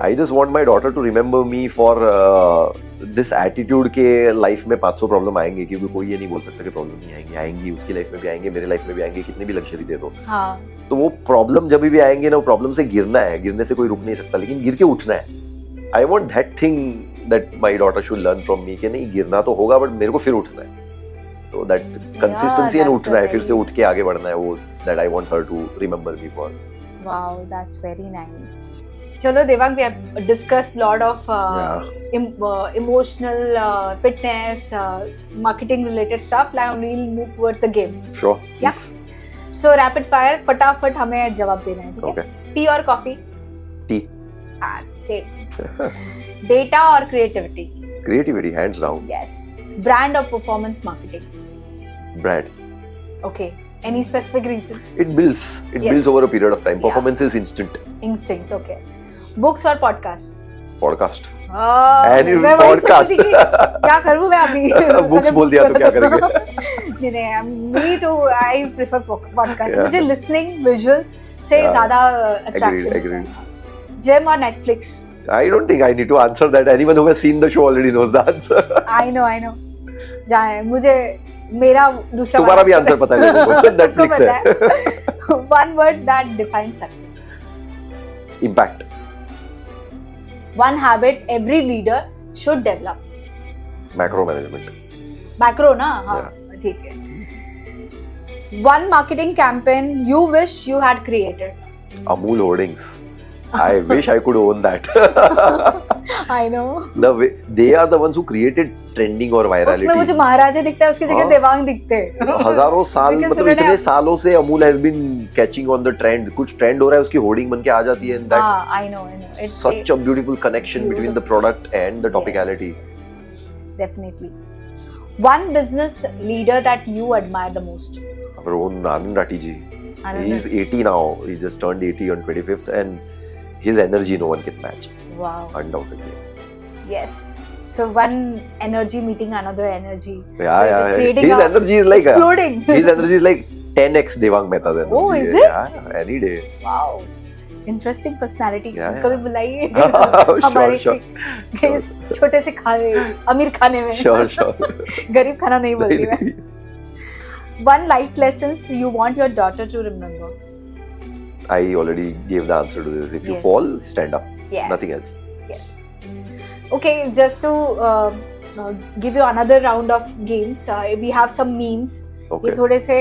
Speaker 1: I just want my daughter to remember me for this attitude के life में 500 problem आएंगे, क्योंकि कोई ये नहीं बोल सकता कि प्रॉब्लम नहीं आएंगी. आएंगी, उसकी लाइफ में भी आएंगे, मेरे लाइफ में भी आएंगे, कितनी भी लग्जरी दे दो.
Speaker 2: हाँ,
Speaker 1: तो वो प्रॉब्लम जब भी आएंगे ना, वो प्रॉब्लम से गिरना है, गिरने से कोई रुक नहीं सकता, लेकिन गिर के उठना है. I want that thing that my daughter should learn from me, कि नहीं गिरना तो होगा बट मेरे को फिर उठना है. तो दैट कंसिस्टेंसी एंड
Speaker 2: that's
Speaker 1: उठना
Speaker 2: a
Speaker 1: है, फिर से
Speaker 2: very-
Speaker 1: उठ के आगे बढ़ना है, वो that I want her to remember me for.
Speaker 2: wow, that's very nice. Chalo Devang, we have discussed lot of emotional fitness, marketing related stuff. Now we'll move towards the game.
Speaker 1: Sure.
Speaker 2: Yeah. So rapid fire, फटाफट हमें जवाब देना है, ठीक है?
Speaker 1: Okay.
Speaker 2: T और coffee?
Speaker 1: T.
Speaker 2: Same. Data और creativity?
Speaker 1: Creativity hands down.
Speaker 2: Yes. Brand or performance marketing?
Speaker 1: Brand.
Speaker 2: Okay. Any specific reason?
Speaker 1: It builds. It
Speaker 2: Yes.
Speaker 1: builds over a period of time.
Speaker 2: Yeah.
Speaker 1: Performance is instant.
Speaker 2: Instinct. Okay. Books और podcast?
Speaker 1: Podcast.
Speaker 2: मैं वही
Speaker 1: podcast.
Speaker 2: सोच रही थी कि क्या करूँ मैं अभी?
Speaker 1: Books
Speaker 2: अगर
Speaker 1: बोल दिया तो क्या करेंगे?
Speaker 2: नहीं, me too. I prefer podcast.
Speaker 1: Yeah.
Speaker 2: मुझे listening, visual से
Speaker 1: Yeah.
Speaker 2: ज़्यादा
Speaker 1: Agreed.
Speaker 2: attraction.
Speaker 1: Agreed.
Speaker 2: Gym और Netflix?
Speaker 1: I don't think I need to answer that. Anyone who has seen the show already knows the answer.
Speaker 2: I know. जाए मुझे मेरा दूसरा
Speaker 1: तुम्हारा भी आंसर पता है लोगों को.
Speaker 2: सबको
Speaker 1: Netflix
Speaker 2: पता
Speaker 1: है.
Speaker 2: One word that defines success.
Speaker 1: Impact.
Speaker 2: One habit every leader should develop.
Speaker 1: Macro management.
Speaker 2: Macro ना? हाँ, ठीक है. One marketing campaign you wish you had created.
Speaker 1: Amul hoardings. I wish I could own that.
Speaker 2: I know.
Speaker 1: The way they are the ones who created trending और virality.
Speaker 2: उसमें मुझे महाराजा दिखता है, उसकी जगह
Speaker 1: हाँ.
Speaker 2: देवांग दिखते हैं.
Speaker 1: हजारों साल,
Speaker 2: Because
Speaker 1: मतलब
Speaker 2: उन्होंने-
Speaker 1: इतने सालों से Amul has been catching on the trend. कुछ trend हो रहा है, उसकी होर्डिंग बन के आ जाती है. And that
Speaker 2: हाँ, I know. It's
Speaker 1: such a beautiful connection between the product and the topicality.
Speaker 2: definitely. One business leader that you admire the most.
Speaker 1: Our own Anand Rathi ji.
Speaker 2: Anand
Speaker 1: He's 80 now. He just turned 80 on 25th, and his energy no one can match.
Speaker 2: Wow.
Speaker 1: Undoubtedly.
Speaker 2: Yes. So one energy meeting another energy.
Speaker 1: Yeah,
Speaker 2: So it is
Speaker 1: yeah.
Speaker 2: creating
Speaker 1: His
Speaker 2: a
Speaker 1: energy is like
Speaker 2: exploding.
Speaker 1: his energy is like 10x Devang Mehta's energy.
Speaker 2: Oh, is it?
Speaker 1: Yeah, any day.
Speaker 2: Wow. Interesting personality.
Speaker 1: Yeah,
Speaker 2: कभी
Speaker 1: yeah.
Speaker 2: बुलाइए
Speaker 1: Sure,
Speaker 2: हमारे
Speaker 1: sure.
Speaker 2: इस छोटे से खाने अमीर खाने में.
Speaker 1: Sure.
Speaker 2: गरीब खाना नहीं बोलती मैं. One life lessons you want your daughter to remember.
Speaker 1: I already gave the answer to this. If you
Speaker 2: Yes.
Speaker 1: fall, stand up.
Speaker 2: Yes.
Speaker 1: Nothing else.
Speaker 2: Yes. Okay, just to give you another round of games, we have some memes.
Speaker 1: Okay.
Speaker 2: ये थोड़े से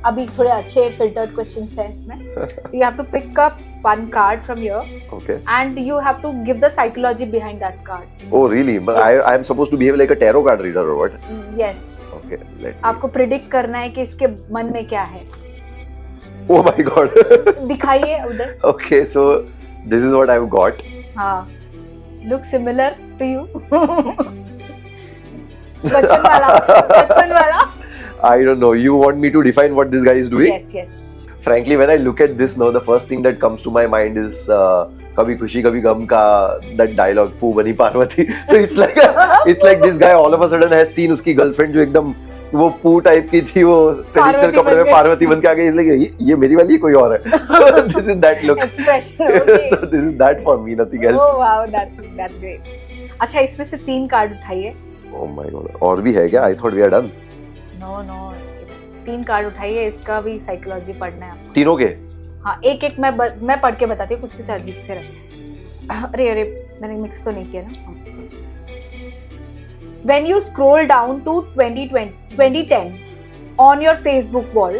Speaker 2: अभी थोड़े अच्छे filtered questions हैं इसमें. So you have to pick up one card from here
Speaker 1: Okay.
Speaker 2: and you have to give the psychology behind that card.
Speaker 1: Oh, really? But I am supposed to behave like a tarot card reader or what?
Speaker 2: Yes.
Speaker 1: Okay. Let me
Speaker 2: आपको predict करना है कि इसके मन में क्या है.
Speaker 1: Oh my god.
Speaker 2: दिखाइए उधर.
Speaker 1: Okay, so this is what I've got.
Speaker 2: हाँ. Looks similar to you. बचपन वाला.
Speaker 1: I don't know. You want me to define what this guy is doing?
Speaker 2: Yes.
Speaker 1: Frankly, when I look at this now, the first thing that comes to my mind is "Kabhi Khushi Kabhi Gum" ka that dialogue, "Poo Bani Parvati." So it's like this guy all of a sudden has seen उसकी girlfriend जो एकदम वो पू type की थी, वो traditional कपड़े में पार्वती बन के आ गई. इसलिए ये मेरी वाली कोई और है. So this is that look.
Speaker 2: Expression. Okay.
Speaker 1: So this is that for me, nothing else.
Speaker 2: Oh wow, that's great. अच्छा, इसमें से 3 कार्ड उठाइए.
Speaker 1: Oh my god. और भी है क्या? I thought we are done.
Speaker 2: No. 3 card उठाइए, इसका भी साइकोलॉजी पढ़ना है आपको.
Speaker 1: तीनों के?
Speaker 2: हाँ, एक मैं पढ़ के बताती हूँ, कुछ अजीब से रहे. अरे मैंने मिक्स तो नहीं किया ना. When you scroll down to 2010 on your Facebook wall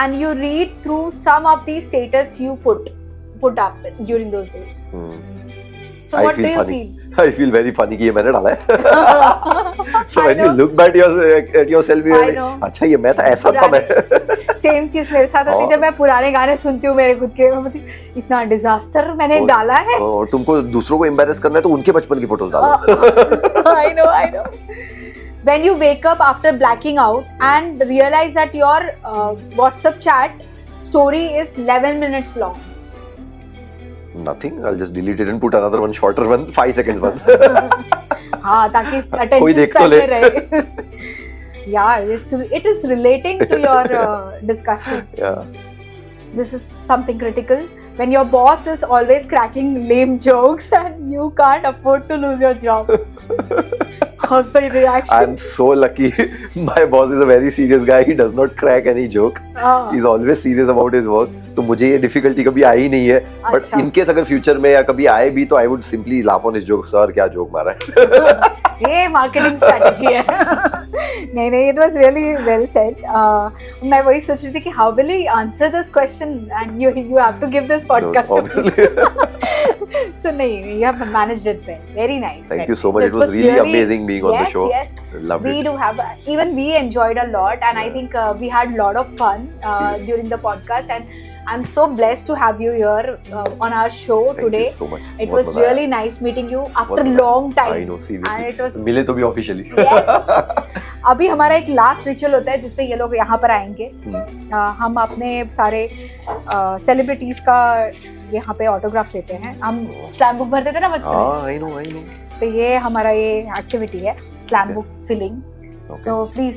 Speaker 2: and you read through some of the status you put up during those days. So
Speaker 1: I
Speaker 2: what
Speaker 1: feel
Speaker 2: do you
Speaker 1: funny.
Speaker 2: feel?
Speaker 1: I feel very funny कि ये मैंने डाला है. So
Speaker 2: I
Speaker 1: when you
Speaker 2: know.
Speaker 1: look back at yourself, you're
Speaker 2: I
Speaker 1: like,
Speaker 2: know.
Speaker 1: अच्छा ये मैं था, ऐसा था मैं.
Speaker 2: सेम चीज मेरे साथ होती है
Speaker 1: हाँ.
Speaker 2: जब मैं पुराने गाने सुनती हूँ मेरे खुद के, मैं बोलती हूँ, इतना डिजास्टर मैंने
Speaker 1: और-
Speaker 2: डाला है.
Speaker 1: और तुमको दूसरों को एम्बैरेस करना है तो उनके बचपन की फोटोज डालो.
Speaker 2: I know. When you wake up after blacking out and realize that your WhatsApp chat story is 11 minutes long.
Speaker 1: Nothing. I'll just delete it and put another one, shorter one, 5 seconds one.
Speaker 2: हाँ, ताकि
Speaker 1: कोई
Speaker 2: attention
Speaker 1: देख तो
Speaker 2: span
Speaker 1: ले.
Speaker 2: में रहे. Yeah, it is relating to your discussion.
Speaker 1: Yeah.
Speaker 2: This is something critical. When your boss is always cracking lame jokes and you can't afford to lose your job. How's the reaction?
Speaker 1: I'm so lucky. My boss is a very serious guy. He does not crack any joke.
Speaker 2: Ah,
Speaker 1: He's always serious about his work. तो मुझे ये difficulty कभी आई नहीं है. But
Speaker 2: अच्छा.
Speaker 1: In case अगर future में या कभी आए भी तो I would simply laugh on his joke. Sir क्या जोक मारा है.
Speaker 2: ये मार्केटिंग स्ट्रेटजी है. नहीं, it was really well said. मैं वही सोच रही थी कि how will he answer this question and you have to give this podcast. So नहीं, you have managed it well. Very nice.
Speaker 1: Thank you so much. It was really amazing being on the show.
Speaker 2: Yes.
Speaker 1: Loved
Speaker 2: We
Speaker 1: it.
Speaker 2: do have, even we enjoyed a lot, and I
Speaker 1: Yeah.
Speaker 2: think we had a lot of fun
Speaker 1: Seriously.
Speaker 2: during the podcast, and I'm so blessed to have you here on our show
Speaker 1: Thank
Speaker 2: today.
Speaker 1: you so much.
Speaker 2: It
Speaker 1: बहुत
Speaker 2: was
Speaker 1: मजा आया.
Speaker 2: really nice meeting you after
Speaker 1: बहुत
Speaker 2: a
Speaker 1: मजा
Speaker 2: long
Speaker 1: आया. I
Speaker 2: time.
Speaker 1: know, seriously.
Speaker 2: And it was
Speaker 1: मिले तो भी officially.
Speaker 2: Yes. अभी हमारा एक लास्ट रिचुअल होता है जिसपे ये लोग यहाँ पर आएंगे. हम अपने सारे सेलिब्रिटीज का यहाँ पे ऑटोग्राफ लेते हैं. हम स्लैम बुक भरते थे ना बचपन में,
Speaker 1: हाँ, I know.
Speaker 2: तो ये हमारा ये एक्टिविटी है, स्लैम बुक फिलिंग.
Speaker 1: Okay.
Speaker 2: तो प्लीज